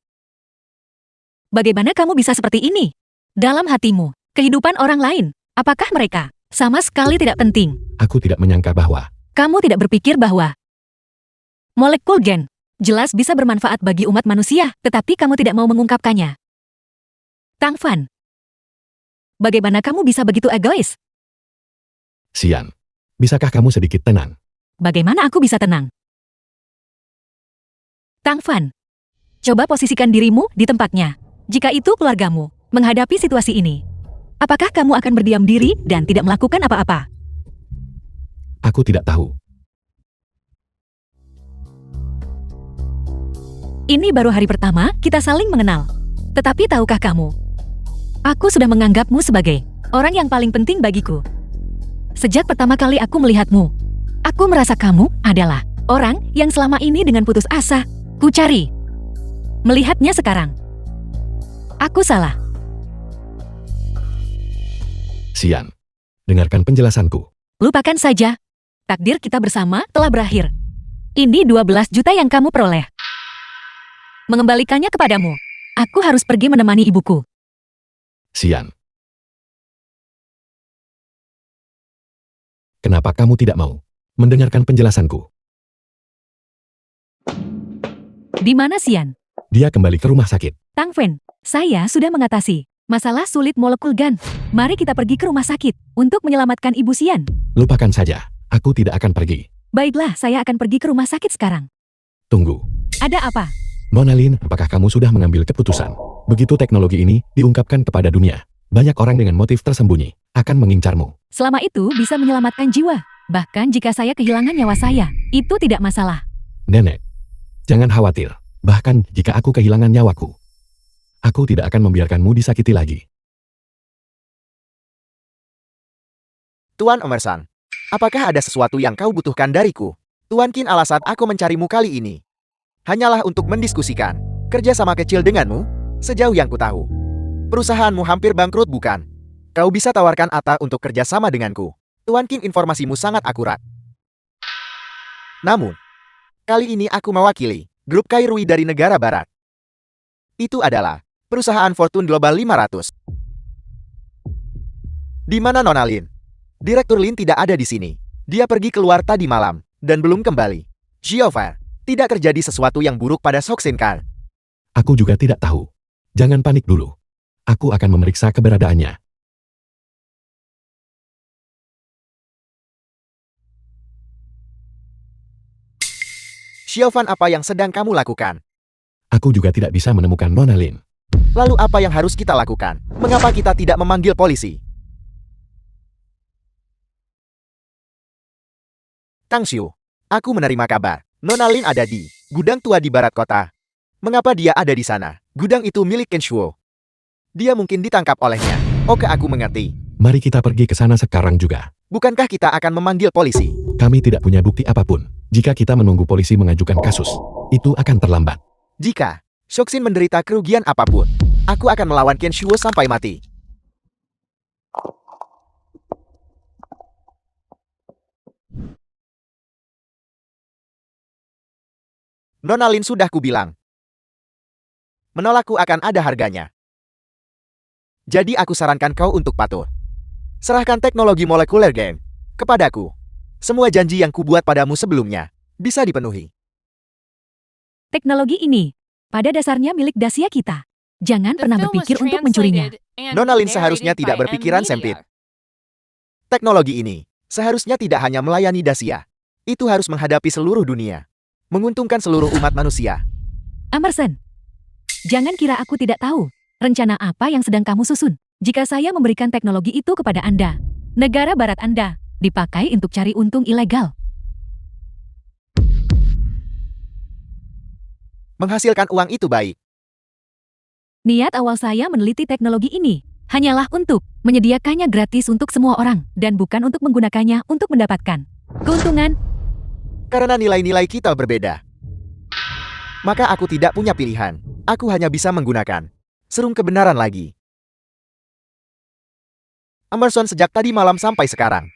bagaimana kamu bisa seperti ini? Dalam hatimu, kehidupan orang lain, apakah mereka sama sekali tidak penting? aku tidak menyangka bahwa Kamu tidak berpikir bahwa molekul gen jelas bisa bermanfaat bagi umat manusia, tetapi kamu tidak mau mengungkapkannya. Tang Fan, bagaimana kamu bisa begitu egois? Xian, bisakah kamu sedikit tenang? Bagaimana aku bisa tenang? Tang Fan, coba posisikan dirimu di tempatnya. Jika itu keluargamu menghadapi situasi ini, apakah kamu akan berdiam diri dan tidak melakukan apa-apa? Aku tidak tahu. Ini baru hari pertama kita saling mengenal. Tetapi tahukah kamu, aku sudah menganggapmu sebagai orang yang paling penting bagiku. Sejak pertama kali aku melihatmu, aku merasa kamu adalah orang yang selama ini dengan putus asa ku cari. Melihatnya sekarang, aku salah. Xian, dengarkan penjelasanku. Lupakan saja. Takdir kita bersama telah berakhir. Ini 12 juta yang kamu peroleh. Mengembalikannya kepadamu. Aku harus pergi menemani ibuku. Xian, kenapa kamu tidak mau mendengarkan penjelasanku? Di mana Xian? Dia kembali ke rumah sakit. Tang Fen, saya sudah mengatasi Masalah sulit molekul GAN. Mari kita pergi ke rumah sakit untuk menyelamatkan Ibu Xian. Lupakan saja, aku tidak akan pergi. Baiklah, saya akan pergi ke rumah sakit sekarang. Tunggu. Ada apa? Nona Lin, apakah kamu sudah mengambil keputusan? Begitu teknologi ini diungkapkan kepada dunia, banyak orang dengan motif tersembunyi akan mengincarmu. Selama itu bisa menyelamatkan jiwa. Bahkan jika saya kehilangan nyawa saya, itu tidak masalah. Nenek, jangan khawatir. Bahkan jika aku kehilangan nyawaku, aku tidak akan membiarkanmu disakiti lagi. Tuan Emerson, apakah ada sesuatu yang kau butuhkan dariku? Tuan Qin, alasan aku mencarimu kali ini hanyalah untuk mendiskusikan kerjasama kecil denganmu. Sejauh yang kutahu, perusahaanmu hampir bangkrut, bukan? Kau bisa tawarkan Ata untuk kerjasama denganku. Tuan Qin, informasimu sangat akurat. Namun, kali ini aku mewakili grup Kairui dari negara barat. Itu adalah perusahaan Fortune Global 500. Di mana Nona Lin? Direktur Lin tidak ada di sini. Dia pergi keluar tadi malam dan belum kembali. Xiaofan, tidak terjadi sesuatu yang buruk pada Soxinkan. Aku juga tidak tahu. Jangan panik dulu. Aku akan memeriksa keberadaannya. Xiaofan, apa yang sedang kamu lakukan? Aku juga tidak bisa menemukan Nona Lin. Lalu apa yang harus kita lakukan? Mengapa kita tidak memanggil polisi? Tang Xiu, aku menerima kabar. Nona Lin ada di gudang tua di barat kota. Mengapa dia ada di sana? Gudang itu milik Ken Shuo. Dia mungkin ditangkap olehnya. Oke, aku mengerti. Mari kita pergi ke sana sekarang juga. Bukankah kita akan memanggil polisi? Kami tidak punya bukti apapun. Jika kita menunggu polisi mengajukan kasus, itu akan terlambat. Jika Shoxin menderita kerugian apapun, aku akan melawan Ken Shuo sampai mati. Nona Lin, sudah kubilang. Menolakku akan ada harganya. Jadi aku sarankan kau untuk patuh. Serahkan teknologi molekuler game kepadaku. Semua janji yang kubuat padamu sebelumnya bisa dipenuhi. Teknologi ini, pada dasarnya milik Dacia kita. Jangan The pernah film was berpikir untuk mencurinya. translated and Nona Lin seharusnya narrated tidak by berpikiran M sempit. Media. Teknologi ini seharusnya tidak hanya melayani Dacia. Itu harus menghadapi seluruh dunia. Menguntungkan seluruh umat manusia. Emerson, jangan kira aku tidak tahu rencana apa yang sedang kamu susun. Jika saya memberikan teknologi itu kepada Anda, negara barat Anda dipakai untuk cari untung ilegal. Menghasilkan uang itu baik. Niat awal saya meneliti teknologi ini hanyalah untuk menyediakannya gratis untuk semua orang dan bukan untuk menggunakannya untuk mendapatkan keuntungan. Karena nilai-nilai kita berbeda, maka aku tidak punya pilihan. Aku hanya bisa menggunakan serum kebenaran lagi. Emerson, sejak tadi malam sampai sekarang,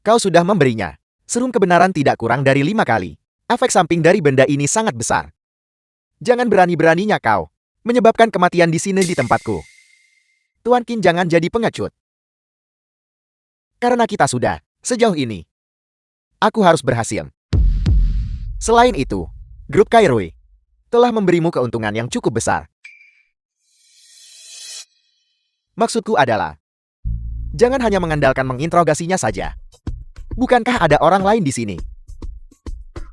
kau sudah memberinya serum kebenaran tidak kurang dari 5 kali. Efek samping dari benda ini sangat besar. Jangan berani-beraninya kau menyebabkan kematian di sini di tempatku. Tuan Qin, jangan jadi pengecut. Karena kita sudah sejauh ini, aku harus berhasil. Selain itu, grup Kairui telah memberimu keuntungan yang cukup besar. Maksudku adalah, jangan hanya mengandalkan menginterogasinya saja. Bukankah ada orang lain di sini?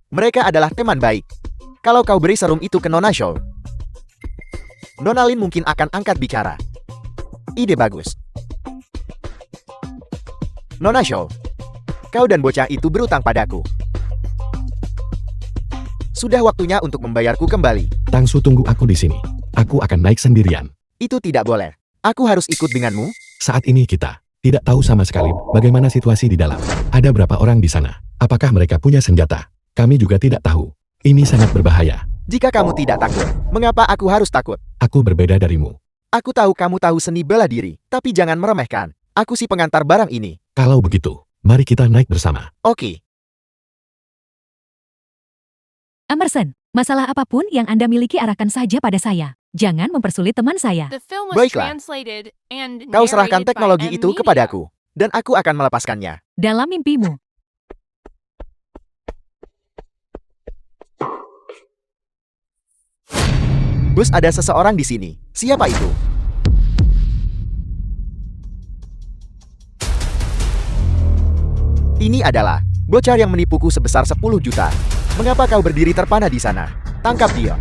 Mereka adalah teman baik. Kalau kau beri serum itu ke Nona Xiao, Nona Lin mungkin akan angkat bicara. Ide bagus. Nona Xiao, kau dan bocah itu berutang padaku. Sudah waktunya untuk membayarku kembali. Tangsu, tunggu aku di sini. Aku akan naik sendirian. Itu tidak boleh. Aku harus ikut denganmu. Saat ini kita tidak tahu sama sekali bagaimana situasi di dalam. Ada berapa orang di sana? Apakah mereka punya senjata? Kami juga tidak tahu. Ini sangat berbahaya. Jika kamu tidak takut, mengapa aku harus takut? Aku berbeda darimu. Aku tahu kamu tahu seni bela diri, tapi jangan meremehkan. Aku si pengantar barang ini. Kalau begitu, mari kita naik bersama. Oke. Emerson, masalah apapun yang Anda miliki arahkan saja pada saya. Jangan mempersulit teman saya. The film was Baiklah. translated and Kau serahkan narrated by teknologi M itu Media. kepadaku, dan aku akan melepaskannya. Dalam mimpimu, Bus, ada seseorang di sini. Siapa itu? Ini adalah bocah yang menipuku sebesar 10 juta. Mengapa kau berdiri terpana di sana? Tangkap dia.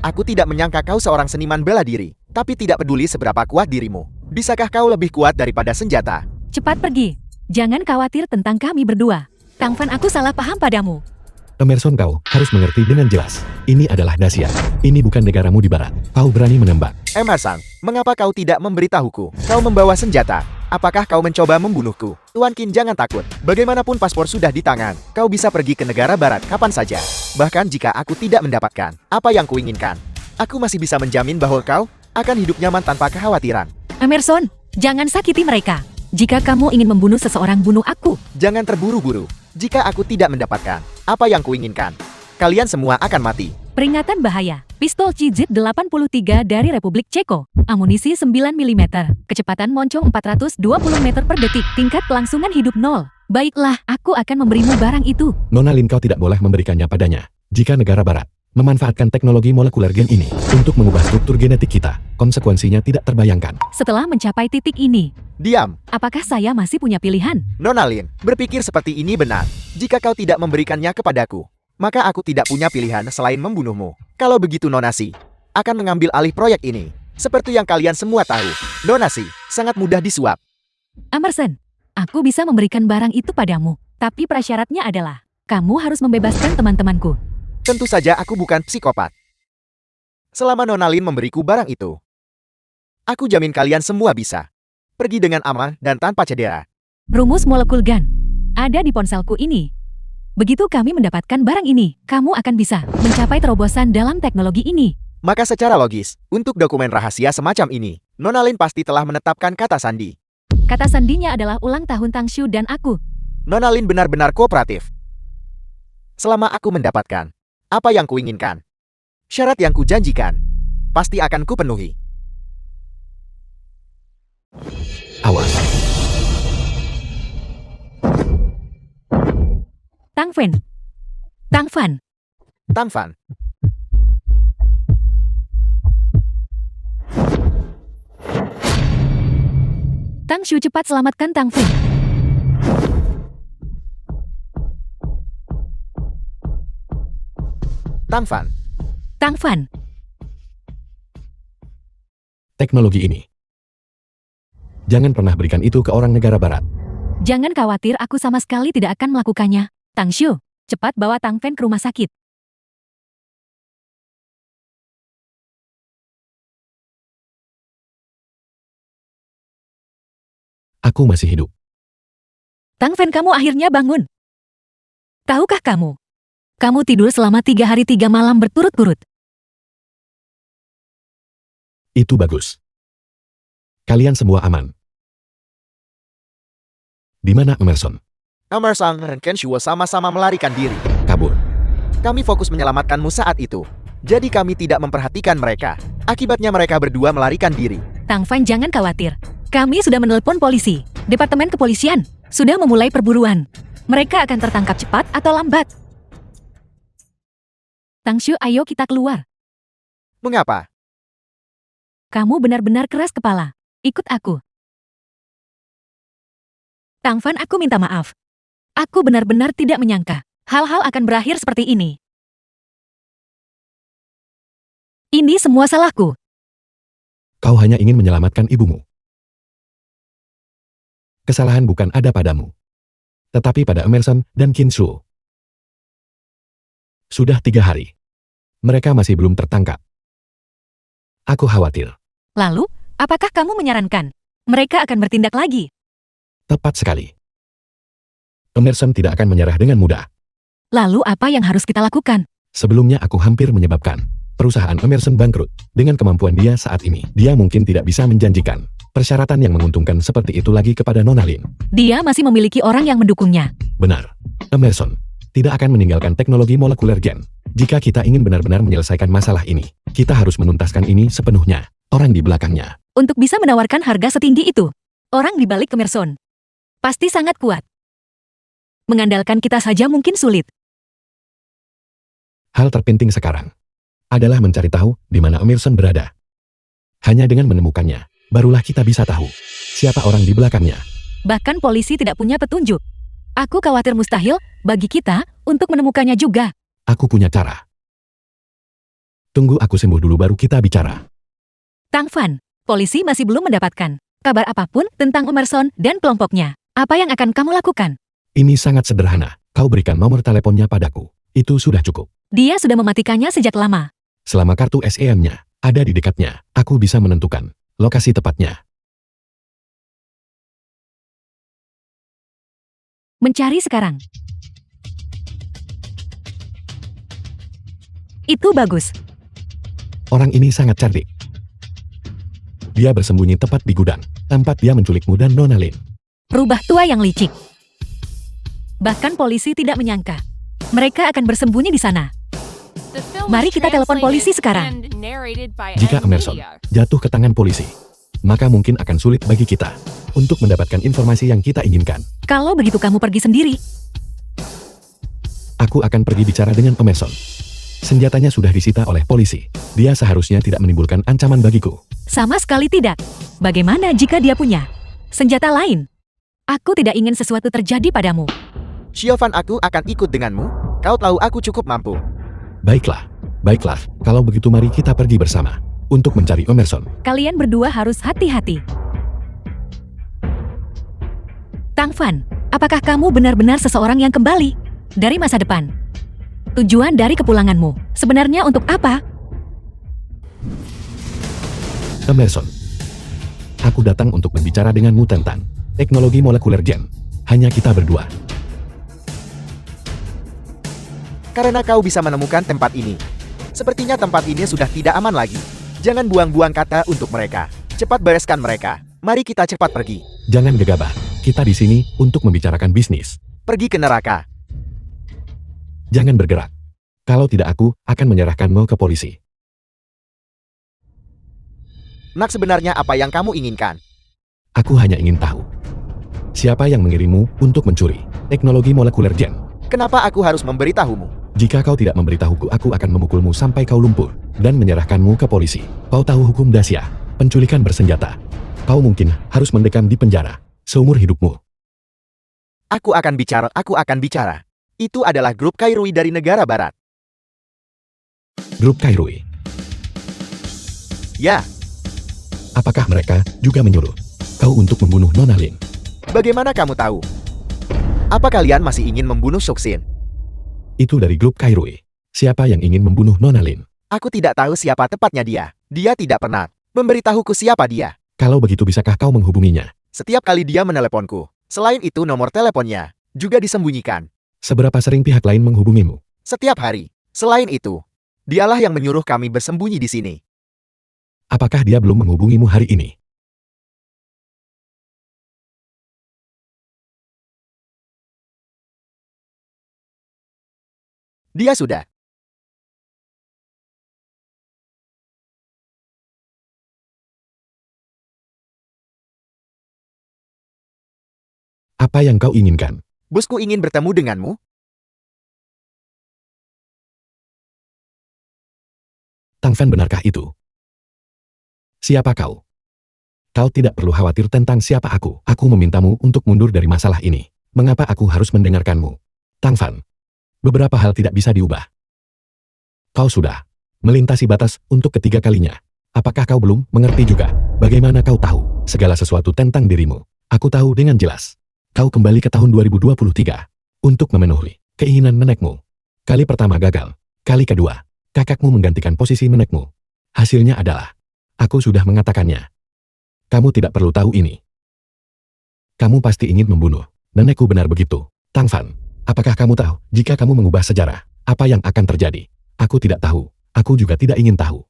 Aku tidak menyangka kau seorang seniman bela diri, tapi tidak peduli seberapa kuat dirimu. Bisakah kau lebih kuat daripada senjata? Cepat pergi. Jangan khawatir tentang kami berdua. Tang Fan, aku salah paham padamu. Emerson, kau harus mengerti dengan jelas. Ini adalah Dacia. Ini bukan negaramu di barat. Kau berani menembak. Emerson, mengapa kau tidak memberitahuku? Kau membawa senjata. Apakah kau mencoba membunuhku? Tuan Qin, jangan takut. Bagaimanapun paspor sudah di tangan. Kau bisa pergi ke negara barat kapan saja. Bahkan jika aku tidak mendapatkan apa yang kuinginkan, aku masih bisa menjamin bahwa kau akan hidup nyaman tanpa kekhawatiran. Emerson, jangan sakiti mereka. Jika kamu ingin membunuh seseorang, bunuh aku. Jangan terburu-buru. Jika aku tidak mendapatkan apa yang kuinginkan, kalian semua akan mati. Peringatan bahaya. Pistol Cizit 83 dari Republik Ceko. Amunisi 9 mm. Kecepatan moncong 420 meter per detik. Tingkat kelangsungan hidup 0. Baiklah, aku akan memberimu barang itu. Nona Lin, kau tidak boleh memberikannya padanya. Jika negara barat memanfaatkan teknologi molekuler gen ini untuk mengubah struktur genetik kita, konsekuensinya tidak terbayangkan. Setelah mencapai titik ini, Diam. apakah saya masih punya pilihan? Nona Lin, berpikir seperti ini benar. Jika kau tidak memberikannya kepadaku, maka aku tidak punya pilihan selain membunuhmu. Kalau begitu Nona Si akan mengambil alih proyek ini. Seperti yang kalian semua tahu, Nona Si sangat mudah disuap. Emerson, aku bisa memberikan barang itu padamu. Tapi prasyaratnya adalah, kamu harus membebaskan teman-temanku. Tentu saja aku bukan psikopat. Selama Nona Lin memberiku barang itu, aku jamin kalian semua bisa pergi dengan aman dan tanpa cedera. Rumus molekul GAN ada di ponselku ini. Begitu kami mendapatkan barang ini, kamu akan bisa mencapai terobosan dalam teknologi ini. Maka secara logis, untuk dokumen rahasia semacam ini, Nona Lin pasti telah menetapkan kata sandi. Kata sandinya adalah ulang tahun Tangshu dan aku. Nona Lin benar-benar kooperatif. Selama aku mendapatkan apa yang kuinginkan, syarat yang kujanjikan, pasti akan kupenuhi. Awas. Tang Fan. Tang Fan. Tang Fan. Tangshu, cepat selamatkan Tang Fan. Tang Fan. Tang Fan. Teknologi ini. Jangan pernah berikan itu ke orang negara barat. Jangan khawatir, aku sama sekali tidak akan melakukannya. Tangshu, cepat bawa Tang Fan ke rumah sakit. Aku masih hidup. Tang Fan, kamu akhirnya bangun. Tahukah kamu? Kamu tidur selama 3 hari 3 malam berturut-turut. Itu bagus. Kalian semua aman. Di mana Emerson? Emerson dan Kenshuo sama-sama melarikan diri. Kabur. Kami fokus menyelamatkanmu saat itu. Jadi kami tidak memperhatikan mereka. Akibatnya mereka berdua melarikan diri. Tang Fan, jangan khawatir. Kami sudah menelepon polisi. Departemen Kepolisian sudah memulai perburuan. Mereka akan tertangkap cepat atau lambat. Tangshu, ayo kita keluar. Mengapa? Kamu benar-benar keras kepala. Ikut aku. Tang Fan, aku minta maaf. Aku benar-benar tidak menyangka hal-hal akan berakhir seperti ini. Ini semua salahku. Kau hanya ingin menyelamatkan ibumu. Kesalahan bukan ada padamu, tetapi pada Emerson dan Kenshuo. Sudah 3 hari. Mereka masih belum tertangkap. Aku khawatir. Lalu, apakah kamu menyarankan mereka akan bertindak lagi? Tepat sekali. Emerson tidak akan menyerah dengan mudah. Lalu apa yang harus kita lakukan? Sebelumnya aku hampir menyebabkan perusahaan Emerson bangkrut. Dengan kemampuan dia saat ini, dia mungkin tidak bisa menjanjikan persyaratan yang menguntungkan seperti itu lagi kepada Nona Lin. Dia masih memiliki orang yang mendukungnya. Benar. Emerson tidak akan meninggalkan teknologi molekuler gen. Jika kita ingin benar-benar menyelesaikan masalah ini, kita harus menuntaskan ini sepenuhnya. Orang di belakangnya. Untuk bisa menawarkan harga setinggi itu, orang di balik Emerson pasti sangat kuat. Mengandalkan kita saja mungkin sulit. Hal terpenting sekarang adalah mencari tahu di mana Emerson berada. Hanya dengan menemukannya, barulah kita bisa tahu siapa orang di belakangnya. Bahkan polisi tidak punya petunjuk. Aku khawatir mustahil bagi kita untuk menemukannya juga. Aku punya cara. Tunggu aku sembuh dulu baru kita bicara. Tang Fan, polisi masih belum mendapatkan kabar apapun tentang Emerson dan kelompoknya. Apa yang akan kamu lakukan? Ini sangat sederhana. Kau berikan nomor teleponnya padaku. Itu sudah cukup. Dia sudah mematikannya sejak lama. Selama kartu SEM-nya ada di dekatnya, aku bisa menentukan lokasi tepatnya. Mencari sekarang. Itu bagus. Orang ini sangat cerdik. Dia bersembunyi tepat di gudang, tempat dia menculikmu dan Nona Lin. Rubah tua yang licik. Bahkan polisi tidak menyangka mereka akan bersembunyi di sana. The film Mari was kita telepon polisi translated sekarang. and narrated by Jika M Emerson Media. jatuh ke tangan polisi, maka mungkin akan sulit bagi kita untuk mendapatkan informasi yang kita inginkan. Kalau begitu kamu pergi sendiri. Aku akan pergi bicara dengan Emerson. Senjatanya sudah disita oleh polisi. Dia seharusnya tidak menimbulkan ancaman bagiku. Sama sekali tidak. Bagaimana jika dia punya senjata lain? Aku tidak ingin sesuatu terjadi padamu. Xiaofan, aku akan ikut denganmu. Kau tahu aku cukup mampu. Baiklah, baiklah. Kalau begitu mari kita pergi bersama untuk mencari Emerson. Kalian berdua harus hati-hati. Tang Fan, apakah kamu benar-benar seseorang yang kembali dari masa depan? Tujuan dari kepulanganmu sebenarnya untuk apa? Emerson, aku datang untuk berbicara denganmu tentang teknologi molekuler gen. Hanya kita berdua. Karena kau bisa menemukan tempat ini. Sepertinya tempat ini sudah tidak aman lagi. Jangan buang-buang kata untuk mereka. Cepat bereskan mereka. Mari kita cepat pergi. Jangan gegabah. Kita di sini untuk membicarakan bisnis. Pergi ke neraka. Jangan bergerak. Kalau tidak aku akan menyerahkanmu ke polisi. Nak, sebenarnya apa yang kamu inginkan? Aku hanya ingin tahu. Siapa yang mengirimmu untuk mencuri teknologi molekuler gen? Kenapa aku harus memberitahumu? Jika kau tidak memberitahuku, aku akan memukulmu sampai kau lumpuh dan menyerahkanmu ke polisi. Kau tahu hukum Dacia, penculikan bersenjata. Kau mungkin harus mendekam di penjara seumur hidupmu. Aku akan bicara. Itu adalah grup Kairui dari negara barat. Grup Kairui. Ya, Apakah mereka juga menyuruh kau untuk membunuh Nona Lin? bagaimana kamu tahu? Apa kalian masih ingin membunuh Soksin? Itu dari grup Kairui. Siapa yang ingin membunuh Nona Lin? Aku tidak tahu siapa tepatnya dia. Dia tidak pernah memberitahuku siapa dia. Kalau begitu bisakah kau menghubunginya? Setiap kali dia meneleponku. Selain itu, nomor teleponnya juga disembunyikan. Seberapa sering pihak lain menghubungimu? Setiap hari. Selain itu, dialah yang menyuruh kami bersembunyi di sini. Apakah dia belum menghubungimu hari ini? Dia sudah. Apa yang kau inginkan? Bosku ingin bertemu denganmu. Tang Fan, benarkah itu? Siapa kau? Kau tidak perlu khawatir tentang siapa aku. Aku memintamu untuk mundur dari masalah ini. Mengapa aku harus mendengarkanmu? Tang Fan, beberapa hal tidak bisa diubah. Kau sudah melintasi batas untuk ketiga kalinya. Apakah kau belum mengerti juga? Bagaimana kau tahu segala sesuatu tentang dirimu? Aku tahu dengan jelas. Kau kembali ke tahun 2023 untuk memenuhi keinginan nenekmu. Kali pertama gagal. Kali kedua, kakakmu menggantikan posisi nenekmu. Hasilnya adalah, aku sudah mengatakannya. Kamu tidak perlu tahu ini. Kamu pasti ingin membunuh nenekku, benar begitu? Tang Fan, apakah kamu tahu jika kamu mengubah sejarah, apa yang akan terjadi? Aku tidak tahu. Aku juga tidak ingin tahu.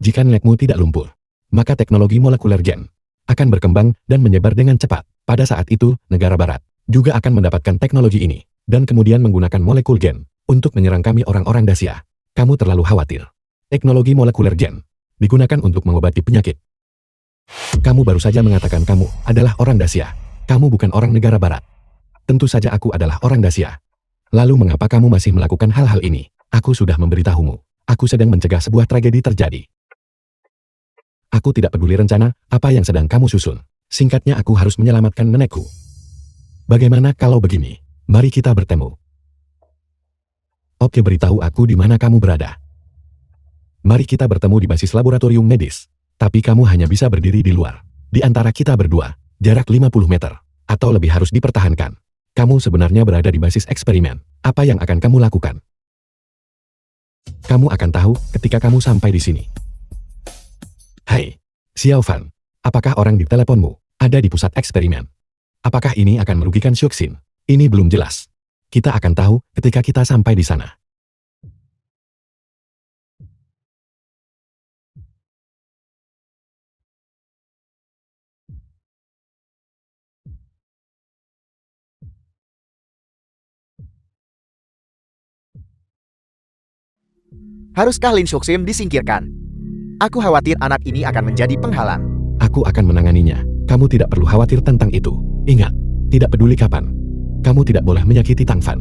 Jika nenekmu tidak lumpuh, maka teknologi molekuler gen akan berkembang dan menyebar dengan cepat. Pada saat itu, negara barat juga akan mendapatkan teknologi ini, dan kemudian menggunakan molekul gen untuk menyerang kami orang-orang Dacia. Kamu terlalu khawatir. Teknologi molekuler gen digunakan untuk mengobati penyakit. Kamu baru saja mengatakan kamu adalah orang Dacia. Kamu bukan orang negara barat. Tentu saja aku adalah orang Dacia. Lalu mengapa kamu masih melakukan hal-hal ini? Aku sudah memberitahumu. Aku sedang mencegah sebuah tragedi terjadi. Aku tidak peduli rencana apa yang sedang kamu susun. Singkatnya aku harus menyelamatkan nenekku. Bagaimana kalau begini? Mari kita bertemu. Oke, beritahu aku di mana kamu berada. Mari kita bertemu di basis laboratorium medis. Tapi kamu hanya bisa berdiri di luar. Di antara kita berdua, jarak 50 meter. Atau lebih harus dipertahankan. Kamu sebenarnya berada di basis eksperimen. Apa yang akan kamu lakukan? Kamu akan tahu ketika kamu sampai di sini. Hai, Xiao Fan. Apakah orang di teleponmu ada di pusat eksperimen? Apakah ini akan merugikan Xiuxin? Ini belum jelas. Kita akan tahu ketika kita sampai di sana. Haruskah Lin Xiuxin disingkirkan? Aku khawatir anak ini akan menjadi penghalang. Aku akan menanganinya. Kamu tidak perlu khawatir tentang itu. Ingat, tidak peduli kapan. Kamu tidak boleh menyakiti Tang Fan.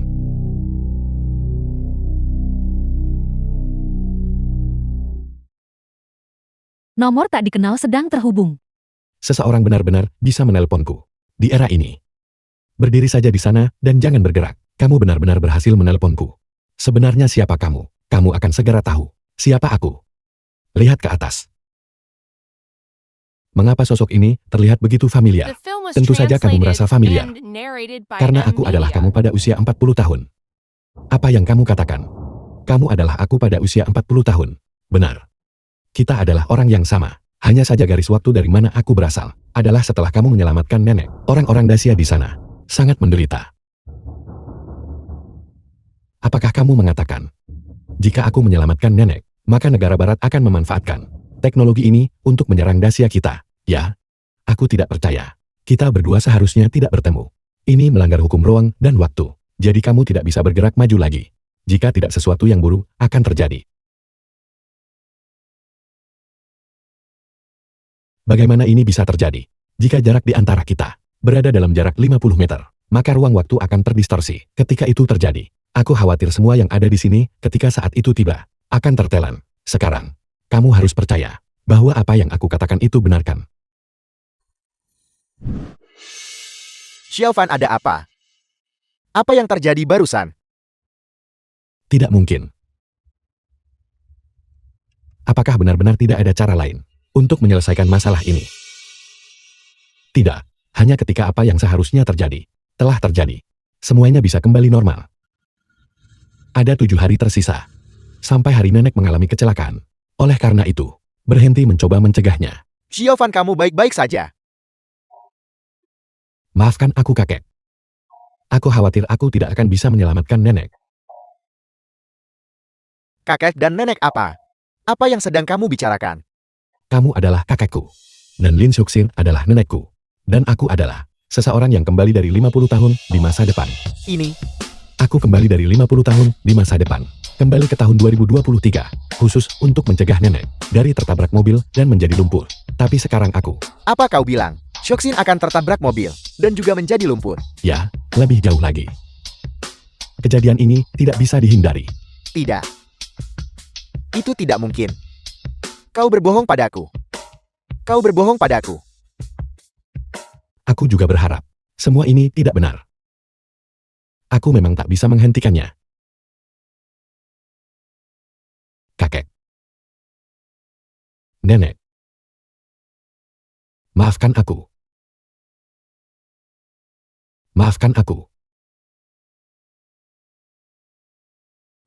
Nomor tak dikenal sedang terhubung. Seseorang benar-benar bisa menelponku. Di era ini. Berdiri saja di sana dan jangan bergerak. Kamu benar-benar berhasil menelponku. Sebenarnya siapa kamu? Kamu akan segera tahu. Siapa aku? Lihat ke atas. Mengapa sosok ini terlihat begitu familiar? The film was Tentu saja kamu merasa familiar. translated and narrated by Karena M aku adalah Media. kamu pada usia 40 tahun. Apa yang kamu katakan? Kamu adalah aku pada usia 40 tahun. Benar. Kita adalah orang yang sama. Hanya saja garis waktu dari mana aku berasal adalah setelah kamu menyelamatkan nenek. Orang-orang Dacia di sana sangat menderita. Apakah kamu mengatakan, jika aku menyelamatkan nenek, maka negara barat akan memanfaatkan teknologi ini untuk menyerang Dacia kita? Ya, aku tidak percaya. Kita berdua seharusnya tidak bertemu. Ini melanggar hukum ruang dan waktu. Jadi kamu tidak bisa bergerak maju lagi. Jika tidak sesuatu yang buruk akan terjadi. Bagaimana ini bisa terjadi? Jika jarak di antara kita berada dalam jarak 50 meter, maka ruang waktu akan terdistorsi. Ketika itu terjadi, aku khawatir semua yang ada di sini ketika saat itu tiba akan tertelan. Sekarang, kamu harus percaya bahwa apa yang aku katakan itu benarkan. Xiao Fan, ada apa? Apa yang terjadi barusan? Tidak mungkin. Apakah benar-benar tidak ada cara lain untuk menyelesaikan masalah ini? Tidak. Hanya ketika apa yang seharusnya terjadi telah terjadi, semuanya bisa kembali normal. Ada 7 hari tersisa sampai hari nenek mengalami kecelakaan. Oleh karena itu, berhenti mencoba mencegahnya. Xiao Fan, kamu baik-baik saja. Maafkan aku, kakek. Aku khawatir aku tidak akan bisa menyelamatkan nenek. Kakek dan nenek apa? Apa yang sedang kamu bicarakan? Kamu adalah kakekku. Dan Lin Xiuxin adalah nenekku. Dan aku adalah seseorang yang kembali dari 50 tahun di masa depan. Ini, Aku kembali dari 50 tahun di masa depan. Kembali ke tahun 2023. Khusus untuk mencegah nenek dari tertabrak mobil dan menjadi lumpur. Tapi sekarang aku, apa kau bilang? Xiuxin akan tertabrak mobil dan juga menjadi lumpur. ya, lebih jauh lagi. Kejadian ini tidak bisa dihindari. Tidak. Itu tidak mungkin. Kau berbohong padaku. Kau berbohong padaku. Aku juga berharap semua ini tidak benar. Aku memang tak bisa menghentikannya. Kakek. Nenek. Maafkan aku. Maafkan aku.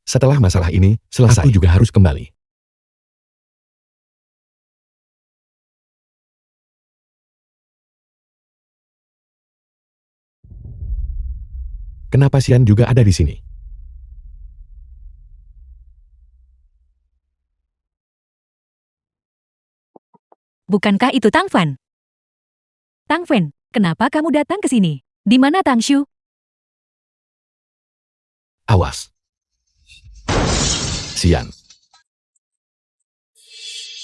Setelah masalah ini selesai, aku juga harus kembali. Kenapa Xian juga ada di sini? Bukankah itu Tang Fan? Tang Fan, kenapa kamu datang ke sini? Di mana Tang Xu? Awas. Xian.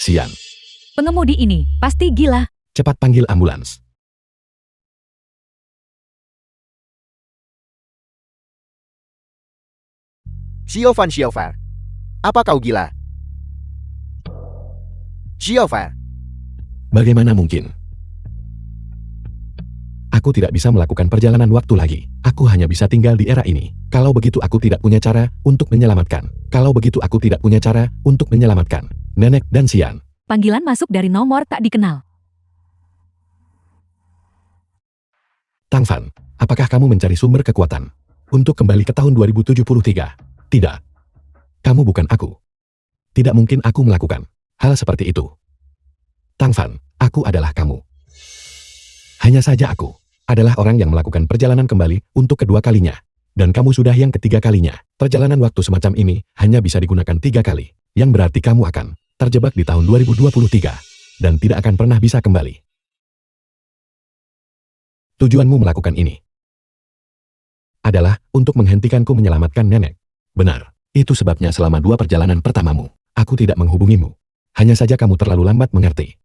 Xian, Pengemudi ini pasti gila. cepat panggil ambulans. Xiaofan. Apa kau gila? Xiaofan. Bagaimana mungkin? Aku tidak bisa melakukan perjalanan waktu lagi. Aku hanya bisa tinggal di era ini. Kalau begitu aku tidak punya cara untuk menyelamatkan. Nenek dan Xian. Panggilan masuk dari nomor tak dikenal. Tang Fan, apakah kamu mencari sumber kekuatan untuk kembali ke tahun 2073? Tidak. Kamu bukan aku. Tidak mungkin aku melakukan hal seperti itu. Tang Fan, aku adalah kamu. Hanya saja aku adalah orang yang melakukan perjalanan kembali untuk kedua kalinya. Dan kamu sudah yang ketiga kalinya. Perjalanan waktu semacam ini hanya bisa digunakan 3 kali. Yang berarti kamu akan terjebak di tahun 2023. Dan tidak akan pernah bisa kembali. Tujuanmu melakukan ini adalah untuk menghentikanku menyelamatkan nenek. Benar. Itu sebabnya selama 2 perjalanan pertamamu, aku tidak menghubungimu. Hanya saja kamu terlalu lambat mengerti.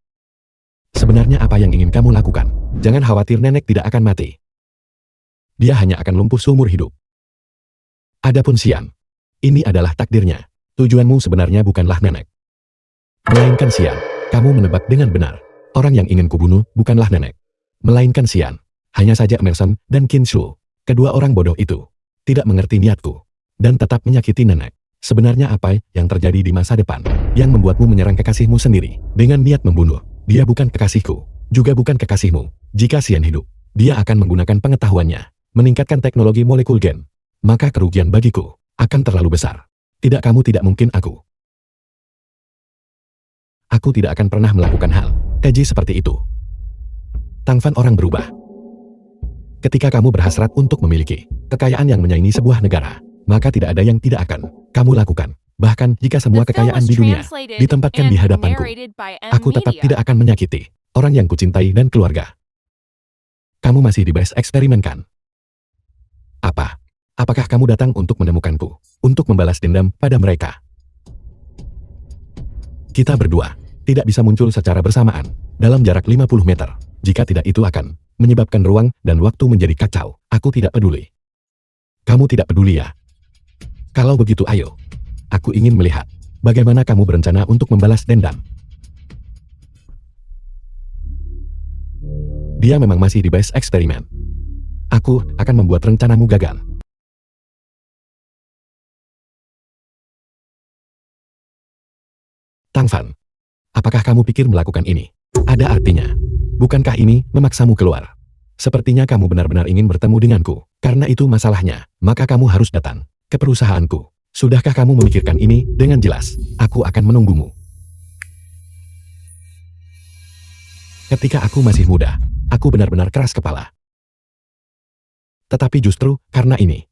Sebenarnya apa yang ingin kamu lakukan? Jangan khawatir, nenek tidak akan mati. Dia hanya akan lumpuh seumur hidup. Adapun Xian, ini adalah takdirnya. Tujuanmu sebenarnya bukanlah nenek, melainkan Xian. Kamu menebak dengan benar. Orang yang ingin kubunuh bukanlah nenek, melainkan Xian. Hanya saja Emerson dan Qin Shu, kedua orang bodoh itu, tidak mengerti niatku, dan tetap menyakiti nenek. Sebenarnya apa yang terjadi di masa depan, yang membuatmu menyerang kekasihmu sendiri, dengan niat membunuh? Dia bukan kekasihku, juga bukan kekasihmu. Jika Xian hidup, dia akan menggunakan pengetahuannya, meningkatkan teknologi molekul gen. Maka kerugian bagiku akan terlalu besar. Tidak, kamu tidak mungkin aku. Aku tidak akan pernah melakukan hal keji seperti itu. Tang Fan orang berubah. Ketika kamu berhasrat untuk memiliki kekayaan yang menyaingi sebuah negara, maka tidak ada yang tidak akan kamu lakukan. Bahkan jika semua kekayaan di dunia ditempatkan di hadapanku, aku tetap tidak akan menyakiti orang yang kucintai dan keluarga. Kamu masih di base eksperimen kan? Apakah kamu datang untuk menemukanku, untuk membalas dendam pada mereka? Kita berdua tidak bisa muncul secara bersamaan dalam jarak 50 meter. Jika tidak, itu akan menyebabkan ruang dan waktu menjadi kacau. Aku tidak peduli. Kamu tidak peduli ya? Kalau begitu ayo. Aku ingin melihat bagaimana kamu berencana untuk membalas dendam. Dia memang masih di base eksperimen. Aku akan membuat rencanamu gagal. Tang Fan, apakah kamu pikir melakukan ini ada artinya? Bukankah ini memaksamu keluar? Sepertinya kamu benar-benar ingin bertemu denganku. Karena itu masalahnya, maka kamu harus datang ke perusahaanku. Sudahkah kamu memikirkan ini dengan jelas? Aku akan menunggumu. Ketika aku masih muda, aku benar-benar keras kepala. Tetapi justru karena ini,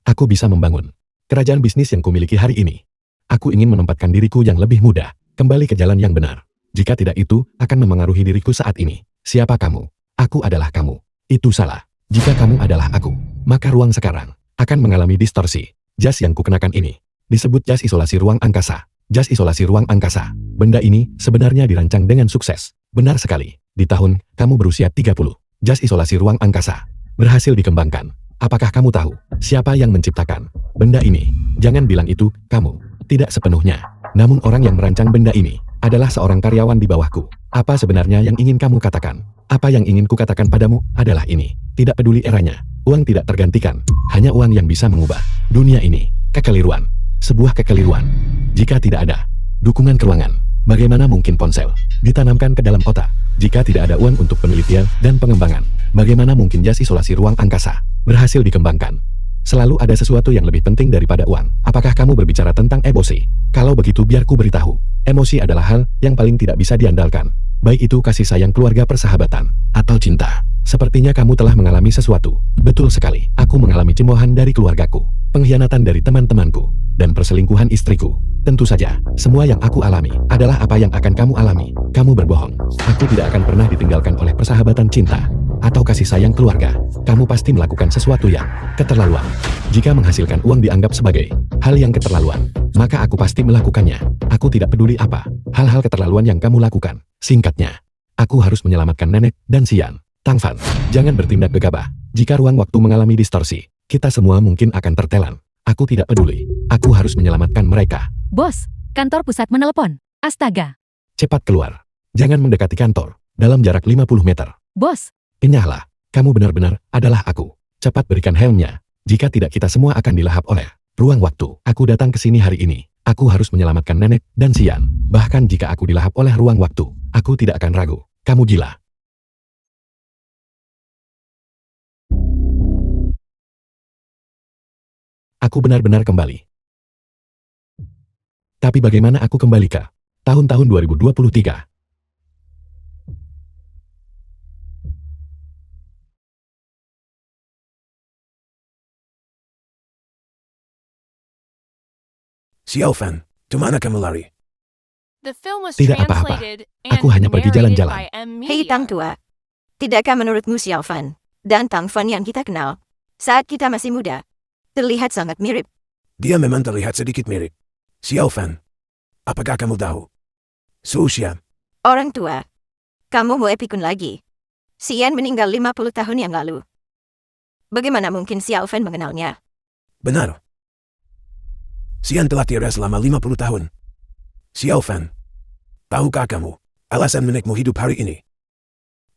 aku bisa membangun kerajaan bisnis yang kumiliki hari ini. Aku ingin menempatkan diriku yang lebih muda, kembali ke jalan yang benar. Jika tidak, itu akan memengaruhi diriku saat ini. Siapa kamu? Aku adalah kamu. Itu salah. Jika kamu adalah aku, maka ruang sekarang akan mengalami distorsi. Jas yang kukenakan ini disebut jas isolasi ruang angkasa. Jas isolasi ruang angkasa. Benda ini sebenarnya dirancang dengan sukses. Benar sekali. Di tahun kamu berusia 30, jas isolasi ruang angkasa berhasil dikembangkan. Apakah kamu tahu siapa yang menciptakan benda ini? Jangan bilang itu kamu. Tidak sepenuhnya. Namun orang yang merancang benda ini adalah seorang karyawan di bawahku. Apa sebenarnya yang ingin kamu katakan? Apa yang ingin kukatakan padamu adalah ini. Tidak peduli eranya, uang tidak tergantikan. Hanya uang yang bisa mengubah dunia ini. Kekeliruan. Sebuah kekeliruan. Jika tidak ada dukungan keuangan, bagaimana mungkin ponsel ditanamkan ke dalam otak? Jika tidak ada uang untuk penelitian dan pengembangan, bagaimana mungkin jas isolasi ruang angkasa berhasil dikembangkan? Selalu ada sesuatu yang lebih penting daripada uang. Apakah kamu berbicara tentang emosi? Kalau begitu biar ku beritahu. Emosi adalah hal yang paling tidak bisa diandalkan. Baik itu kasih sayang keluarga, persahabatan, atau cinta. Sepertinya kamu telah mengalami sesuatu. Betul sekali. Aku mengalami cemoohan dari keluargaku, pengkhianatan dari teman-temanku, dan perselingkuhan istriku. Tentu saja, semua yang aku alami adalah apa yang akan kamu alami. Kamu berbohong. Aku tidak akan pernah ditinggalkan oleh persahabatan, cinta, atau kasih sayang keluarga. Kamu pasti melakukan sesuatu yang keterlaluan. Jika menghasilkan uang dianggap sebagai hal yang keterlaluan, maka aku pasti melakukannya. Aku tidak peduli apa hal-hal keterlaluan yang kamu lakukan. Singkatnya, aku harus menyelamatkan nenek dan Xian. Tang Fan, jangan bertindak gegabah. Jika ruang waktu mengalami distorsi, kita semua mungkin akan tertelan. Aku tidak peduli. Aku harus menyelamatkan mereka. Bos, kantor pusat menelepon. Astaga. Cepat keluar. Jangan mendekati kantor. Dalam jarak 50 meter. Bos, Enyahlah. Kamu benar-benar adalah aku. Cepat berikan helmnya. Jika tidak kita semua akan dilahap oleh ruang waktu. Aku datang ke sini hari ini. Aku harus menyelamatkan nenek dan Xian. Bahkan jika aku dilahap oleh ruang waktu, aku tidak akan ragu. Kamu gila. Aku benar-benar kembali. Tapi bagaimana aku kembali ke tahun-tahun 2023? Xiaofan, kemana kamu lari? The film was Tidak apa-apa. translated Aku and hanya pergi narrated jalan-jalan. by M Hei Media. Tang Tua, tidakkah menurutmu Xiao Fan dan Tang Fan yang kita kenal saat kita masih muda terlihat sangat mirip? Dia memang terlihat sedikit mirip. Xiaofan, apakah kamu tahu? Susya, Orang tua, kamu mau epikun lagi. Xian meninggal 50 tahun yang lalu. Bagaimana mungkin Xiao Fan mengenalnya? benar. Xian telah tiada selama 50 tahun. Xiaofan, tahukah kamu, alasan nenekmu hidup hari ini?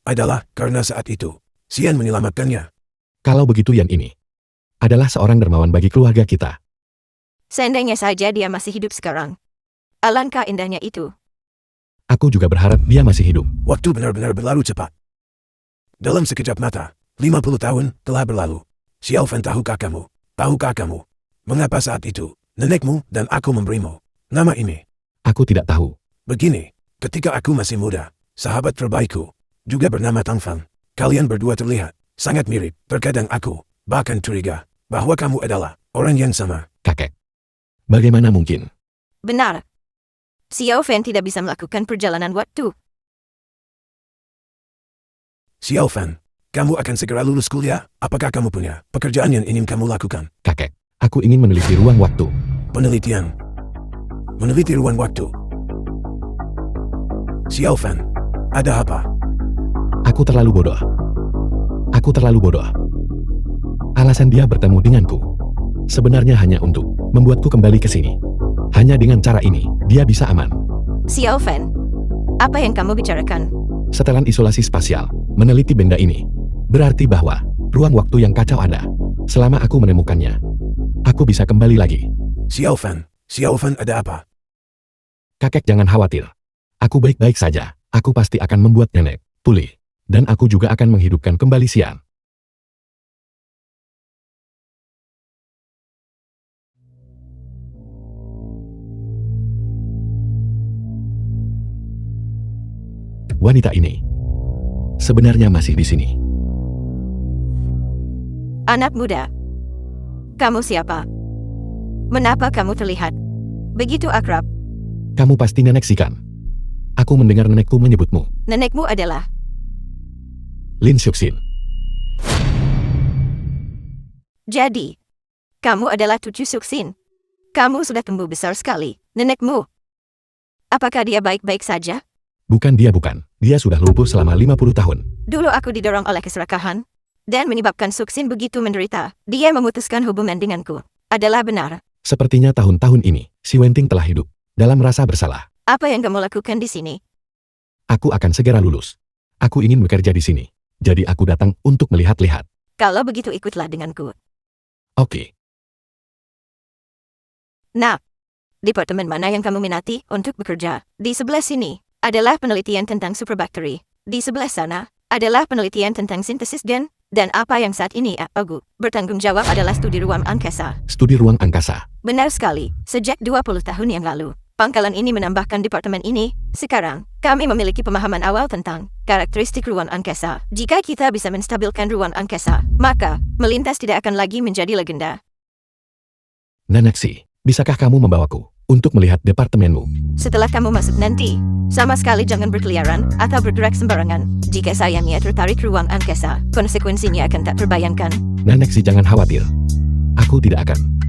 Adalah karena saat itu, Xian menyelamatkannya. Kalau begitu Yan ini adalah seorang dermawan bagi keluarga kita. Seandainya saja dia masih hidup sekarang. Alangkah indahnya itu. Aku juga berharap dia masih hidup. Waktu benar-benar berlalu cepat. Dalam sekejap mata, 50 tahun telah berlalu. Xiaofan, tahukah kamu, mengapa saat itu, nenekmu dan aku memberimu nama ini? Aku tidak tahu. Begini, ketika aku masih muda, sahabat terbaikku, juga bernama Tang Fan, kalian berdua terlihat sangat mirip. Terkadang aku bahkan curiga bahwa kamu adalah orang yang sama. Kakek. Bagaimana mungkin? Benar. Xiao Fan tidak bisa melakukan perjalanan waktu. Xiaofan, kamu akan segera lulus kuliah. Apakah kamu punya pekerjaan yang ingin kamu lakukan? Kakek. Aku ingin meneliti ruang waktu. Penelitian. Meneliti ruang waktu. Xiaofan, ada apa? Aku terlalu bodoh. Alasan dia bertemu denganku sebenarnya hanya untuk membuatku kembali ke sini. Hanya dengan cara ini, dia bisa aman. Xiao Fan, apa yang kamu bicarakan? Setelan isolasi spasial, meneliti benda ini, berarti bahwa ruang waktu yang kacau ada. Selama aku menemukannya, aku bisa kembali lagi. Xiaofan ada apa? Kakek jangan khawatir. Aku baik-baik saja. Aku pasti akan membuat nenek pulih. Dan aku juga akan menghidupkan kembali Xian. Wanita ini sebenarnya masih di sini. Anak muda. Kamu siapa? Mengapa kamu terlihat begitu akrab? Kamu pasti nenek Sikan. Aku mendengar nenekku menyebutmu. Nenekmu adalah Lin Xuxin. Jadi, kamu adalah cucu Suksin. Kamu sudah tumbuh besar sekali. Nenekmu. Apakah dia baik-baik saja? Bukan. Dia sudah lumpuh selama 50 tahun. Dulu aku didorong oleh keserakahan dan menyebabkan Suksin begitu menderita. Dia memutuskan hubungan denganku. Adalah benar. Sepertinya tahun-tahun ini, si Wenting telah hidup dalam rasa bersalah. Apa yang kamu lakukan di sini? Aku akan segera lulus. Aku ingin bekerja di sini. Jadi aku datang untuk melihat-lihat. Kalau begitu ikutlah denganku. Oke. Nah, departemen mana yang kamu minati untuk bekerja? Di sebelah sini adalah penelitian tentang superbakteri. Di sebelah sana adalah penelitian tentang sintesis gen. Dan apa yang saat ini aku bertanggung jawab adalah studi ruang angkasa. Studi ruang angkasa. Benar sekali, sejak 20 tahun yang lalu. Pangkalan ini menambahkan departemen ini. Sekarang, kami memiliki pemahaman awal tentang karakteristik ruang angkasa. Jika kita bisa menstabilkan ruang angkasa, maka melintas tidak akan lagi menjadi legenda. Nenek Si, bisakah kamu membawaku untuk melihat departemenmu? Setelah kamu masuk nanti, sama sekali jangan berkeliaran atau bergerak sembarangan. Jika sayangnya tertarik ruang angkasa, konsekuensinya akan tak terbayangkan. Nenek Si jangan khawatir. Aku tidak akan.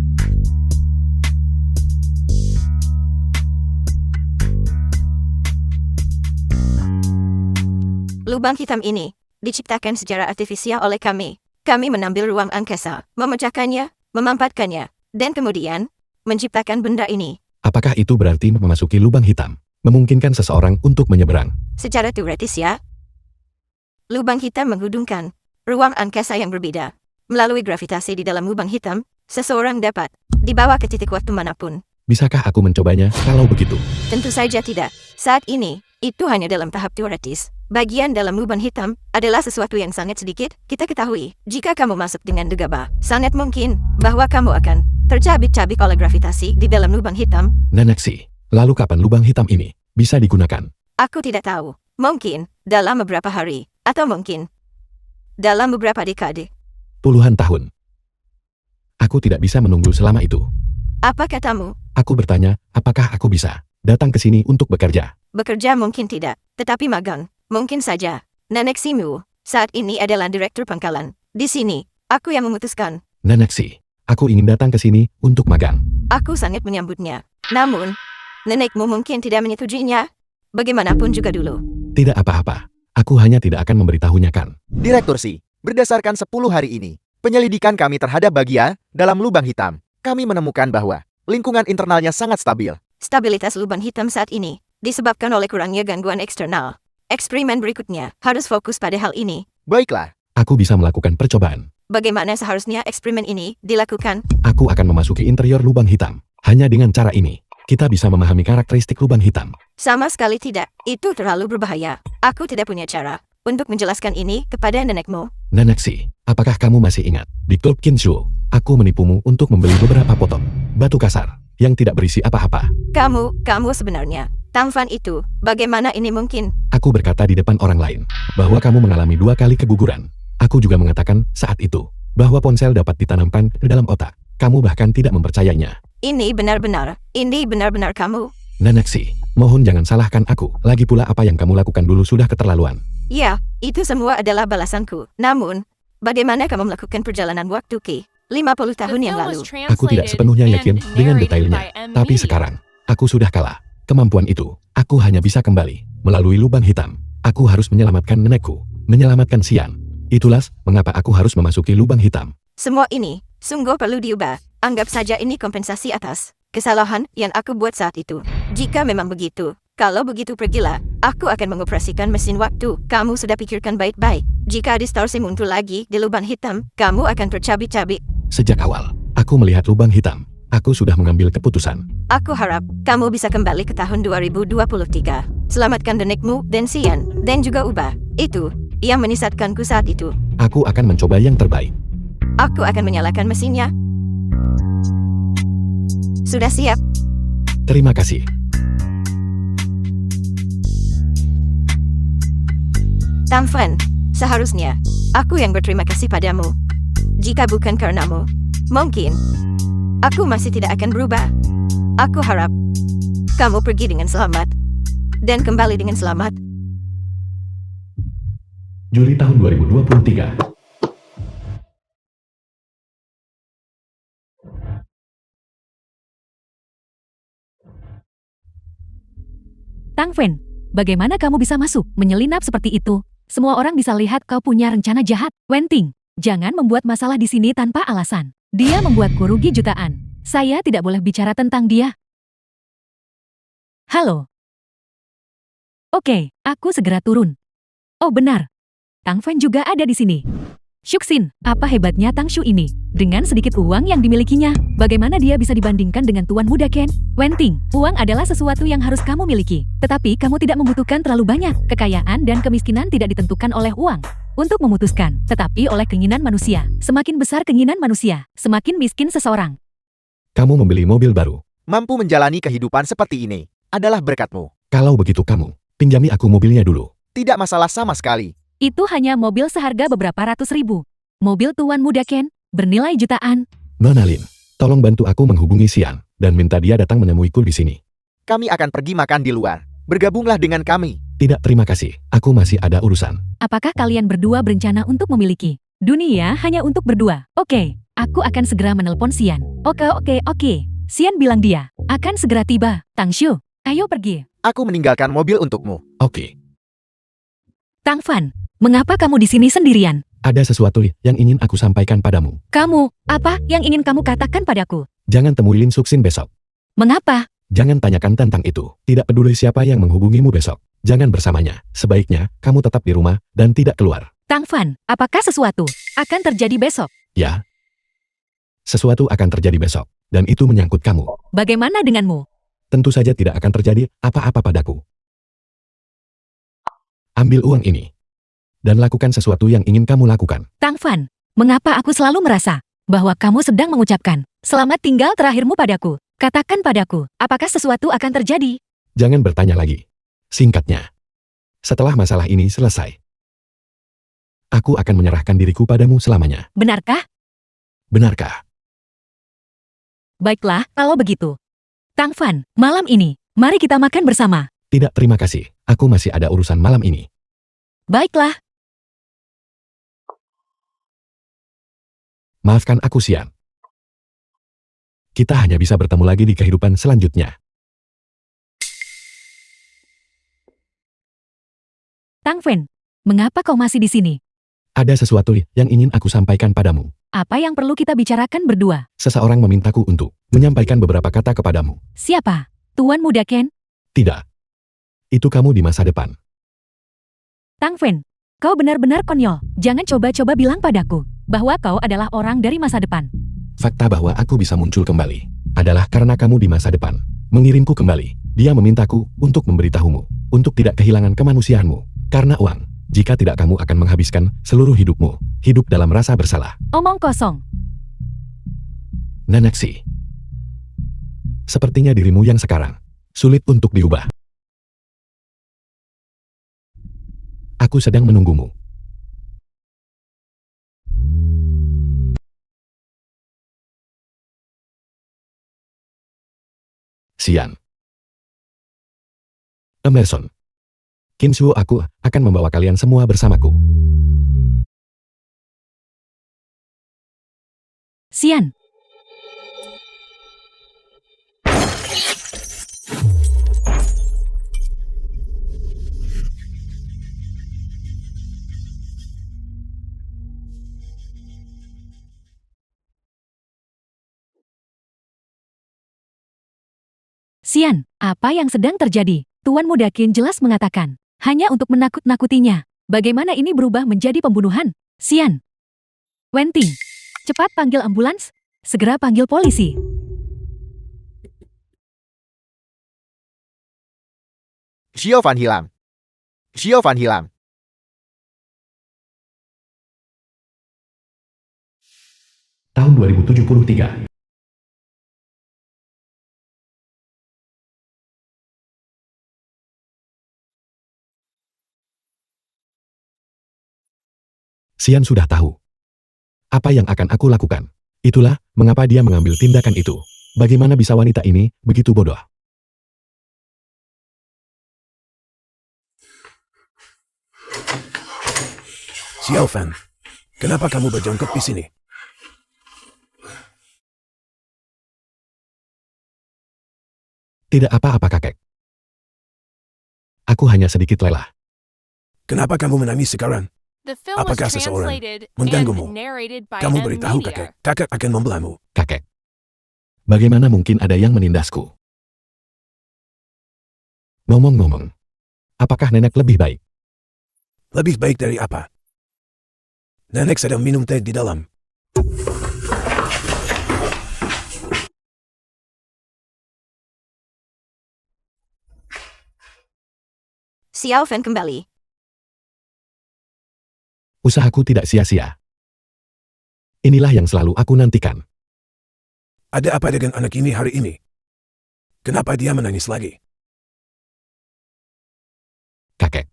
Lubang hitam ini diciptakan secara artifisial oleh kami. Kami mengambil ruang angkasa, memecahkannya, memampatkannya, dan kemudian menciptakan benda ini. Apakah itu berarti memasuki lubang hitam memungkinkan seseorang untuk menyeberang? Secara teoretis ya. Lubang hitam menghubungkan ruang angkasa yang berbeda. Melalui gravitasi di dalam lubang hitam, seseorang dapat dibawa ke titik waktu manapun. Bisakah aku mencobanya kalau begitu? Tentu saja tidak. Saat ini, itu hanya dalam tahap teoretis. Bagian dalam lubang hitam adalah sesuatu yang sangat sedikit kita ketahui. Jika kamu masuk dengan gegabah, sangat mungkin bahwa kamu akan tercabik-cabik oleh gravitasi di dalam lubang hitam. Nanaksi, lalu kapan lubang hitam ini bisa digunakan? Aku tidak tahu. Mungkin dalam beberapa hari, atau mungkin dalam beberapa dekade. Puluhan tahun. Aku tidak bisa menunggu selama itu. Apa katamu? Aku bertanya, apakah aku bisa datang ke sini untuk bekerja? Bekerja mungkin tidak, tetapi magang, mungkin saja. Neneksimu saat ini adalah direktur pangkalan. Di sini, aku yang memutuskan. Nanaksi, aku ingin datang ke sini untuk magang. Aku sangat menyambutnya. Namun, nenekmu mungkin tidak menyetujuinya. Bagaimanapun juga dulu. Tidak apa-apa. Aku hanya tidak akan memberitahunya kan. Direktur Si, berdasarkan 10 hari ini, penyelidikan kami terhadap bagia dalam lubang hitam, kami menemukan bahwa lingkungan internalnya sangat stabil. Stabilitas lubang hitam saat ini disebabkan oleh kurangnya gangguan eksternal. Eksperimen berikutnya harus fokus pada hal ini. Baiklah, Aku bisa melakukan percobaan. Bagaimana seharusnya eksperimen ini dilakukan? Aku akan memasuki interior lubang hitam. Hanya dengan cara ini, kita bisa memahami karakteristik lubang hitam. Sama sekali tidak. Itu terlalu berbahaya. Aku tidak punya cara untuk menjelaskan ini kepada nenekmu. Nanaksi, apakah kamu masih ingat? Di klub Kinshu, aku menipumu untuk membeli beberapa potong batu kasar yang tidak berisi apa-apa. Kamu sebenarnya Tamfan itu, bagaimana ini mungkin? Aku berkata di depan orang lain bahwa kamu mengalami 2 kali keguguran. Aku juga mengatakan saat itu bahwa ponsel dapat ditanamkan ke dalam otak. Kamu bahkan tidak mempercayainya. Ini benar-benar kamu. Nanaksi, mohon jangan salahkan aku. Lagi pula apa yang kamu lakukan dulu sudah keterlaluan. Ya, itu semua adalah balasanku. Namun, bagaimana kamu melakukan perjalanan waktu ke 50 The tahun yang film lalu? was Aku tidak translated sepenuhnya and yakin dengan narrated detailnya. by M. Tapi Media. sekarang, aku sudah kalah. Kemampuan itu, aku hanya bisa kembali melalui lubang hitam. Aku harus menyelamatkan nenekku, menyelamatkan Xian. Itulah mengapa aku harus memasuki lubang hitam. Semua ini sungguh perlu diubah. Anggap saja ini kompensasi atas kesalahan yang aku buat saat itu. Jika memang begitu, kalau begitu pergilah. Aku akan mengoperasikan mesin waktu. Kamu sudah pikirkan baik-baik. Jika distorsi muncul lagi di lubang hitam, kamu akan tercabik-cabik. Sejak awal, aku melihat lubang hitam. Aku sudah mengambil keputusan. Aku harap kamu bisa kembali ke tahun 2023. Selamatkan nenekmu dan Xian, dan juga ubah. Itu yang menyesatkanku saat itu. Aku akan mencoba yang terbaik. Aku akan menyalakan mesinnya. Sudah siap? Terima kasih. Tamfan, seharusnya aku yang berterima kasih padamu. Jika bukan karenamu, mungkin aku masih tidak akan berubah. Aku harap kamu pergi dengan selamat dan kembali dengan selamat. Juli tahun 2023. Tangfen, bagaimana kamu bisa masuk, menyelinap seperti itu? Semua orang bisa lihat kau punya rencana jahat. Wenting, jangan membuat masalah di sini tanpa alasan. Dia membuatku rugi jutaan. Saya tidak boleh bicara tentang dia. Halo. Oke, aku segera turun. Oh benar. Tangfen juga ada di sini. Shuxin, apa hebatnya Tang Shu ini? Dengan sedikit uang yang dimilikinya, bagaimana dia bisa dibandingkan dengan tuan muda Ken? Wenting, uang adalah sesuatu yang harus kamu miliki. Tetapi kamu tidak membutuhkan terlalu banyak. Kekayaan dan kemiskinan tidak ditentukan oleh uang untuk memutuskan, tetapi oleh keinginan manusia. Semakin besar keinginan manusia, semakin miskin seseorang. Kamu membeli mobil baru. mampu menjalani kehidupan seperti ini adalah berkatmu. Kalau begitu kamu, pinjami aku mobilnya dulu. Tidak masalah sama sekali. Itu hanya mobil seharga beberapa ratus ribu. Mobil tuan muda Ken, bernilai jutaan. Nona Lin, tolong bantu aku menghubungi Xian, dan minta dia datang menemuiku di sini. Kami akan pergi makan di luar. Bergabunglah dengan kami. Tidak, terima kasih. Aku masih ada urusan. Apakah kalian berdua berencana untuk memiliki dunia hanya untuk berdua? Oke, aku akan segera menelpon Xian. Oke. Xian bilang dia akan segera tiba. Tang Shu, ayo pergi. Aku meninggalkan mobil untukmu. Oke, Tang Fan, mengapa kamu di sini sendirian? ada sesuatu yang ingin aku sampaikan padamu. Kamu, apa yang ingin kamu katakan padaku? Jangan temui Lin Suxin besok. Mengapa? Jangan tanyakan tentang itu. Tidak peduli siapa yang menghubungimu besok. Jangan bersamanya. Sebaiknya, kamu tetap di rumah dan tidak keluar. Tang Fan, apakah sesuatu akan terjadi besok? Ya. Sesuatu akan terjadi besok. Dan itu menyangkut kamu. Bagaimana denganmu? Tentu saja tidak akan terjadi apa-apa padaku. Ambil uang ini. Dan lakukan sesuatu yang ingin kamu lakukan. Tang Fan, mengapa aku selalu merasa bahwa kamu sedang mengucapkan selamat tinggal terakhirmu padaku? Katakan padaku, apakah sesuatu akan terjadi? Jangan bertanya lagi. Singkatnya. Setelah masalah ini selesai, aku akan menyerahkan diriku padamu selamanya. Benarkah? Benarkah? Baiklah, kalau begitu. Tang Fan, malam ini, mari kita makan bersama. Tidak, terima kasih. Aku masih ada urusan malam ini. Baiklah. Maafkan aku, Xian. Kita hanya bisa bertemu lagi di kehidupan selanjutnya. Tang Fan, mengapa kau masih di sini? Ada sesuatu yang ingin aku sampaikan padamu. Apa yang perlu kita bicarakan berdua? Seseorang memintaku untuk menyampaikan beberapa kata kepadamu. Siapa? Tuan Muda Ken? Tidak. Itu kamu di masa depan. Tang Fan, kau benar-benar konyol. Jangan coba-coba bilang padaku bahwa kau adalah orang dari masa depan. Fakta bahwa aku bisa muncul kembali adalah karena kamu di masa depan mengirimku kembali. Dia memintaku untuk memberitahumu, untuk tidak kehilangan kemanusiaanmu. Karena uang, jika tidak kamu akan menghabiskan seluruh hidupmu, hidup dalam rasa bersalah. Omong kosong. Nanaksi. Sepertinya dirimu yang sekarang sulit untuk diubah. Aku sedang menunggumu. Xian. Emerson. Kinsuo, aku akan membawa kalian semua bersamaku. Xian. Xian, apa yang sedang terjadi? Tuan Muda Qin jelas mengatakan, hanya untuk menakut-nakutinya. Bagaimana ini berubah menjadi pembunuhan? Xian. Wenting, cepat panggil ambulans. Segera panggil polisi. Xiao Fan hilang. Xiao Fan hilang. Tahun 2073. Xian sudah tahu apa yang akan aku lakukan. Itulah mengapa dia mengambil tindakan itu. Bagaimana bisa wanita ini begitu bodoh? Xiao Fan, kenapa kamu berjongkok di sini? Tidak apa-apa, kakek. Aku hanya sedikit lelah. Kenapa kamu menangis sekarang? The film was Apakah seseorang translated mengganggumu? and narrated by Kamu M beritahu Media. kakek akan membelamu. Kakek. Bagaimana mungkin ada yang menindasku? Ngomong-ngomong, apakah nenek lebih baik? Lebih baik dari apa? Nenek sedang minum teh di dalam. Xiao Fan kembali. Usahaku tidak sia-sia. Inilah yang selalu aku nantikan. Ada apa dengan anak ini hari ini? Kenapa dia menangis lagi? Kakek.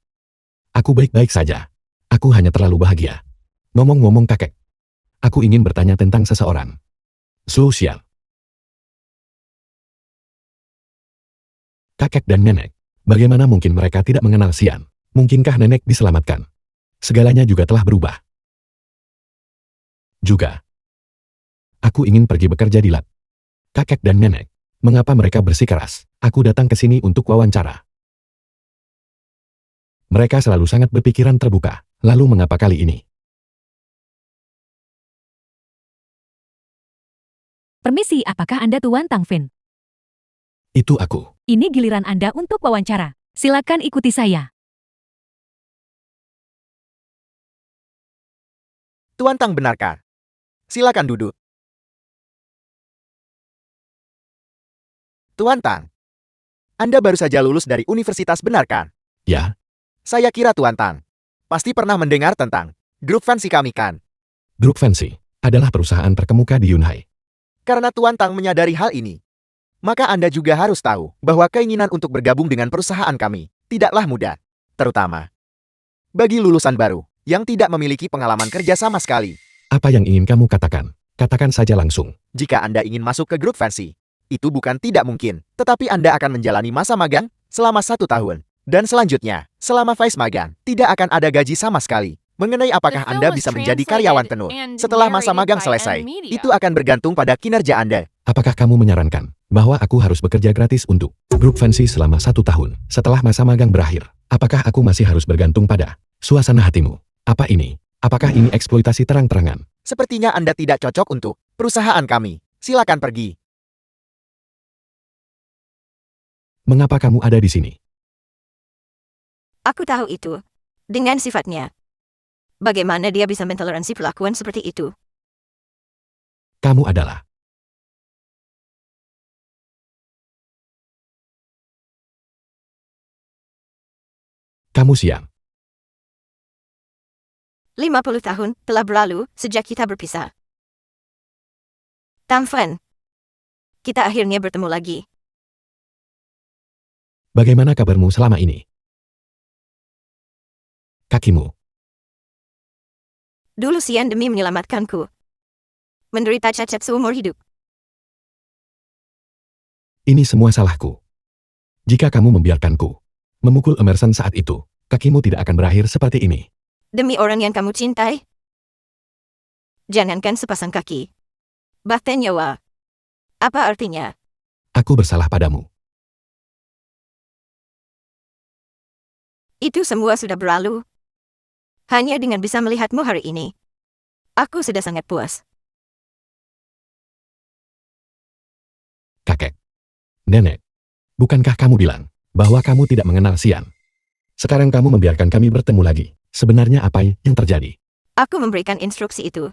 Aku baik-baik saja. Aku hanya terlalu bahagia. Ngomong-ngomong, kakek. Aku ingin bertanya tentang seseorang. Sosial. Kakek dan nenek. Bagaimana mungkin mereka tidak mengenal Xian? Mungkinkah nenek diselamatkan? Segalanya juga telah berubah. Juga. Aku ingin pergi bekerja di lab. Kakek dan nenek. Mengapa mereka bersikeras? Aku datang ke sini untuk wawancara. Mereka selalu sangat berpikiran terbuka. Lalu mengapa kali ini? Permisi, apakah Anda Tuan Tang Fen? Itu aku. Ini giliran Anda untuk wawancara. Silakan ikuti saya. Tuan Tang benarkah? Silakan duduk. Tuan Tang, Anda baru saja lulus dari universitas, benarkah? Ya, Saya kira Tuan Tang pasti pernah mendengar tentang grup fancy kami kan? Grup Fancy adalah perusahaan terkemuka di Yunhai. Karena Tuan Tang menyadari hal ini, maka Anda juga harus tahu bahwa keinginan untuk bergabung dengan perusahaan kami tidaklah mudah. Terutama bagi lulusan baru yang tidak memiliki pengalaman kerja sama sekali. Apa yang ingin kamu katakan? Katakan saja langsung. Jika Anda ingin masuk ke grup fancy, itu bukan tidak mungkin, tetapi Anda akan menjalani masa magang selama 1 tahun. Dan selanjutnya, selama phase magang, tidak akan ada gaji sama sekali. Mengenai apakah The film Anda was bisa menjadi karyawan translated penuh and setelah masa narrated magang by selesai, M-Media. itu akan bergantung pada kinerja Anda. Apakah kamu menyarankan bahwa aku harus bekerja gratis untuk Grup Fancy selama 1 tahun setelah masa magang berakhir? Apakah aku masih harus bergantung pada suasana hatimu? Apa ini? Apakah ini eksploitasi terang-terangan? Sepertinya Anda tidak cocok untuk perusahaan kami. Silakan pergi. Mengapa kamu ada di sini? Aku tahu itu. Dengan sifatnya. Bagaimana dia bisa mentoleransi perlakuan seperti itu? Kamu adalah kamu siang. 50 tahun telah berlalu sejak kita berpisah. Tam Fen. Kita akhirnya bertemu lagi. Bagaimana kabarmu selama ini? Kakimu. Dulu Sian demi menyelamatkanku. Menderita cacat seumur hidup. Ini semua salahku. Jika kamu membiarkanku memukul Emerson saat itu, kakimu tidak akan berakhir seperti ini. Demi orang yang kamu cintai. Jangankan sepasang kaki. Bahkan nyawa. Apa artinya? Aku bersalah padamu. Itu semua sudah berlalu. Hanya dengan bisa melihatmu hari ini. Aku sudah sangat puas. Kakek. Nenek. Bukankah kamu bilang bahwa kamu tidak mengenal Sian? Sekarang kamu membiarkan kami bertemu lagi. Sebenarnya apa yang terjadi? Aku memberikan instruksi itu.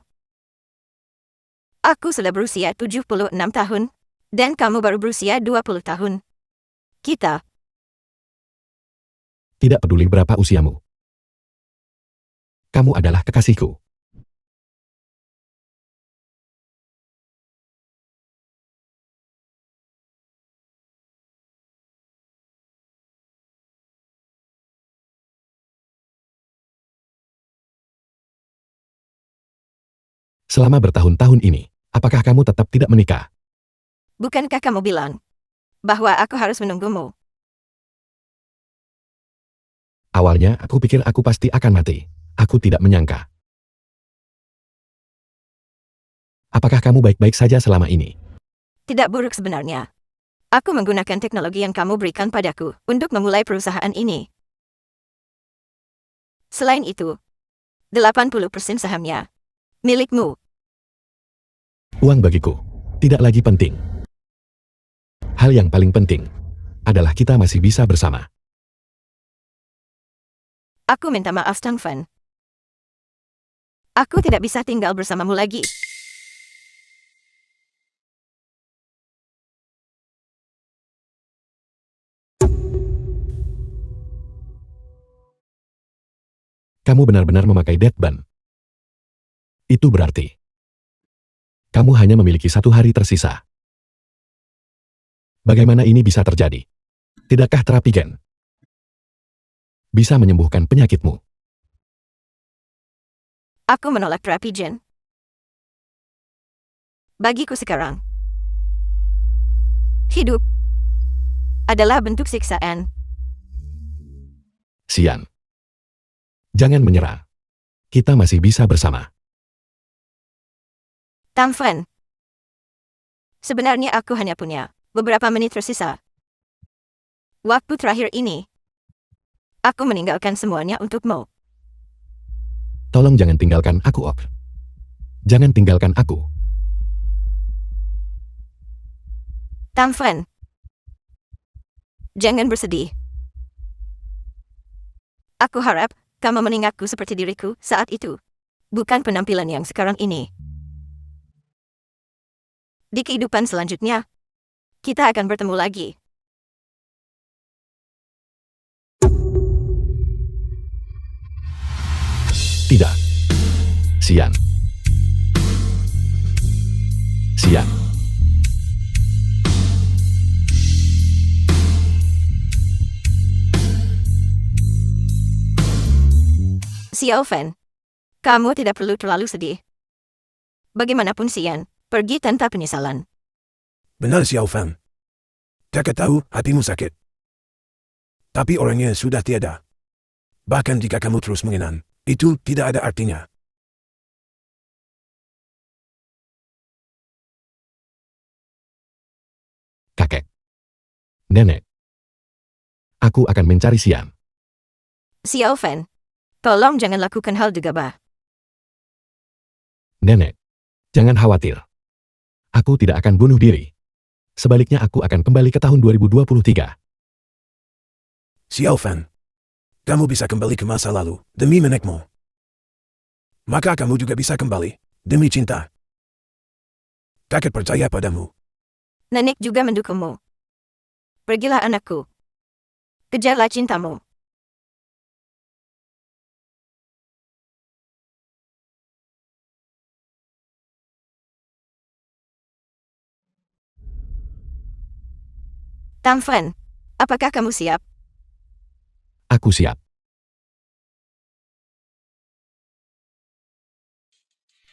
Aku sudah berusia 76 tahun. Dan kamu baru berusia 20 tahun. Kita. Tidak peduli berapa usiamu. Kamu adalah kekasihku. Selama bertahun-tahun ini, apakah kamu tetap tidak menikah? Bukankah kamu bilang bahwa aku harus menunggumu? Awalnya aku pikir aku pasti akan mati. Aku tidak menyangka. Apakah kamu baik-baik saja selama ini? Tidak buruk sebenarnya. Aku menggunakan teknologi yang kamu berikan padaku untuk memulai perusahaan ini. Selain itu, 80% sahamnya milikmu. Uang bagiku tidak lagi penting. Hal yang paling penting adalah kita masih bisa bersama. Aku minta maaf, Tang Fen. Aku tidak bisa tinggal bersamamu lagi. Kamu benar-benar memakai deadband. Itu berarti kamu hanya memiliki 1 hari tersisa. Bagaimana ini bisa terjadi? Tidakkah terapi gen bisa menyembuhkan penyakitmu? Aku menolak terapi gen. Bagiku sekarang, hidup adalah bentuk siksaan. Sian. Jangan menyerah. Kita masih bisa bersama. Tam Fen. Sebenarnya aku hanya punya beberapa menit tersisa. Waktu terakhir ini, aku meninggalkan semuanya untukmu. Tolong jangan tinggalkan aku, Ok. Jangan tinggalkan aku. Tamfen. Jangan bersedih. Aku harap kamu mengingatku seperti diriku saat itu. Bukan penampilan yang sekarang ini. Di kehidupan selanjutnya, kita akan bertemu lagi. Tidak. Xian. Xian. Xiao Fan, kamu tidak perlu terlalu sedih. Bagaimanapun Xian, pergi tanpa penyesalan. Benar Xiao Fan. Kakak tahu hatimu sakit. Tapi orangnya sudah tiada. Bahkan jika kamu terus mengenang, itu tidak ada artinya. Kakek. Nenek. Aku akan mencari Xian. Xiao Fan, tolong jangan lakukan hal gegabah. Nenek. Jangan khawatir. Aku tidak akan bunuh diri. Sebaliknya aku akan kembali ke tahun 2023. Xiao Fan, kamu bisa kembali ke masa lalu demi nenekmu. Maka kamu juga bisa kembali demi cinta. Kakek percaya padamu. Nenek juga mendukungmu. Pergilah anakku. Kejarlah cintamu. Tamfen, apakah kamu siap? Aku siap.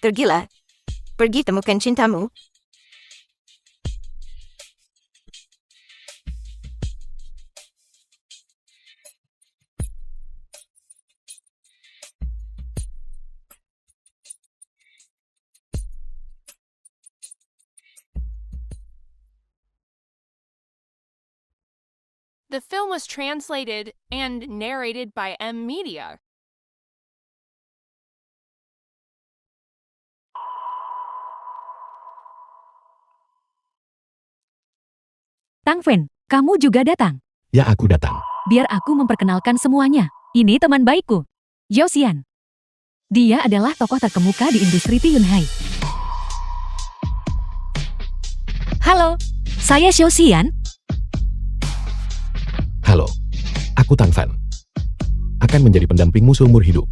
Pergilah. Pergi temukan cintamu. The film was translated and narrated by M Media. Tangfen, kamu juga datang. Ya aku datang. Biar aku memperkenalkan semuanya. Ini teman baikku, Zhao Xian. Dia adalah tokoh terkemuka di industri Yunhai. Halo, saya Zhao Xian. Halo. Aku Tang Fan. Akan menjadi pendampingmu seumur hidup.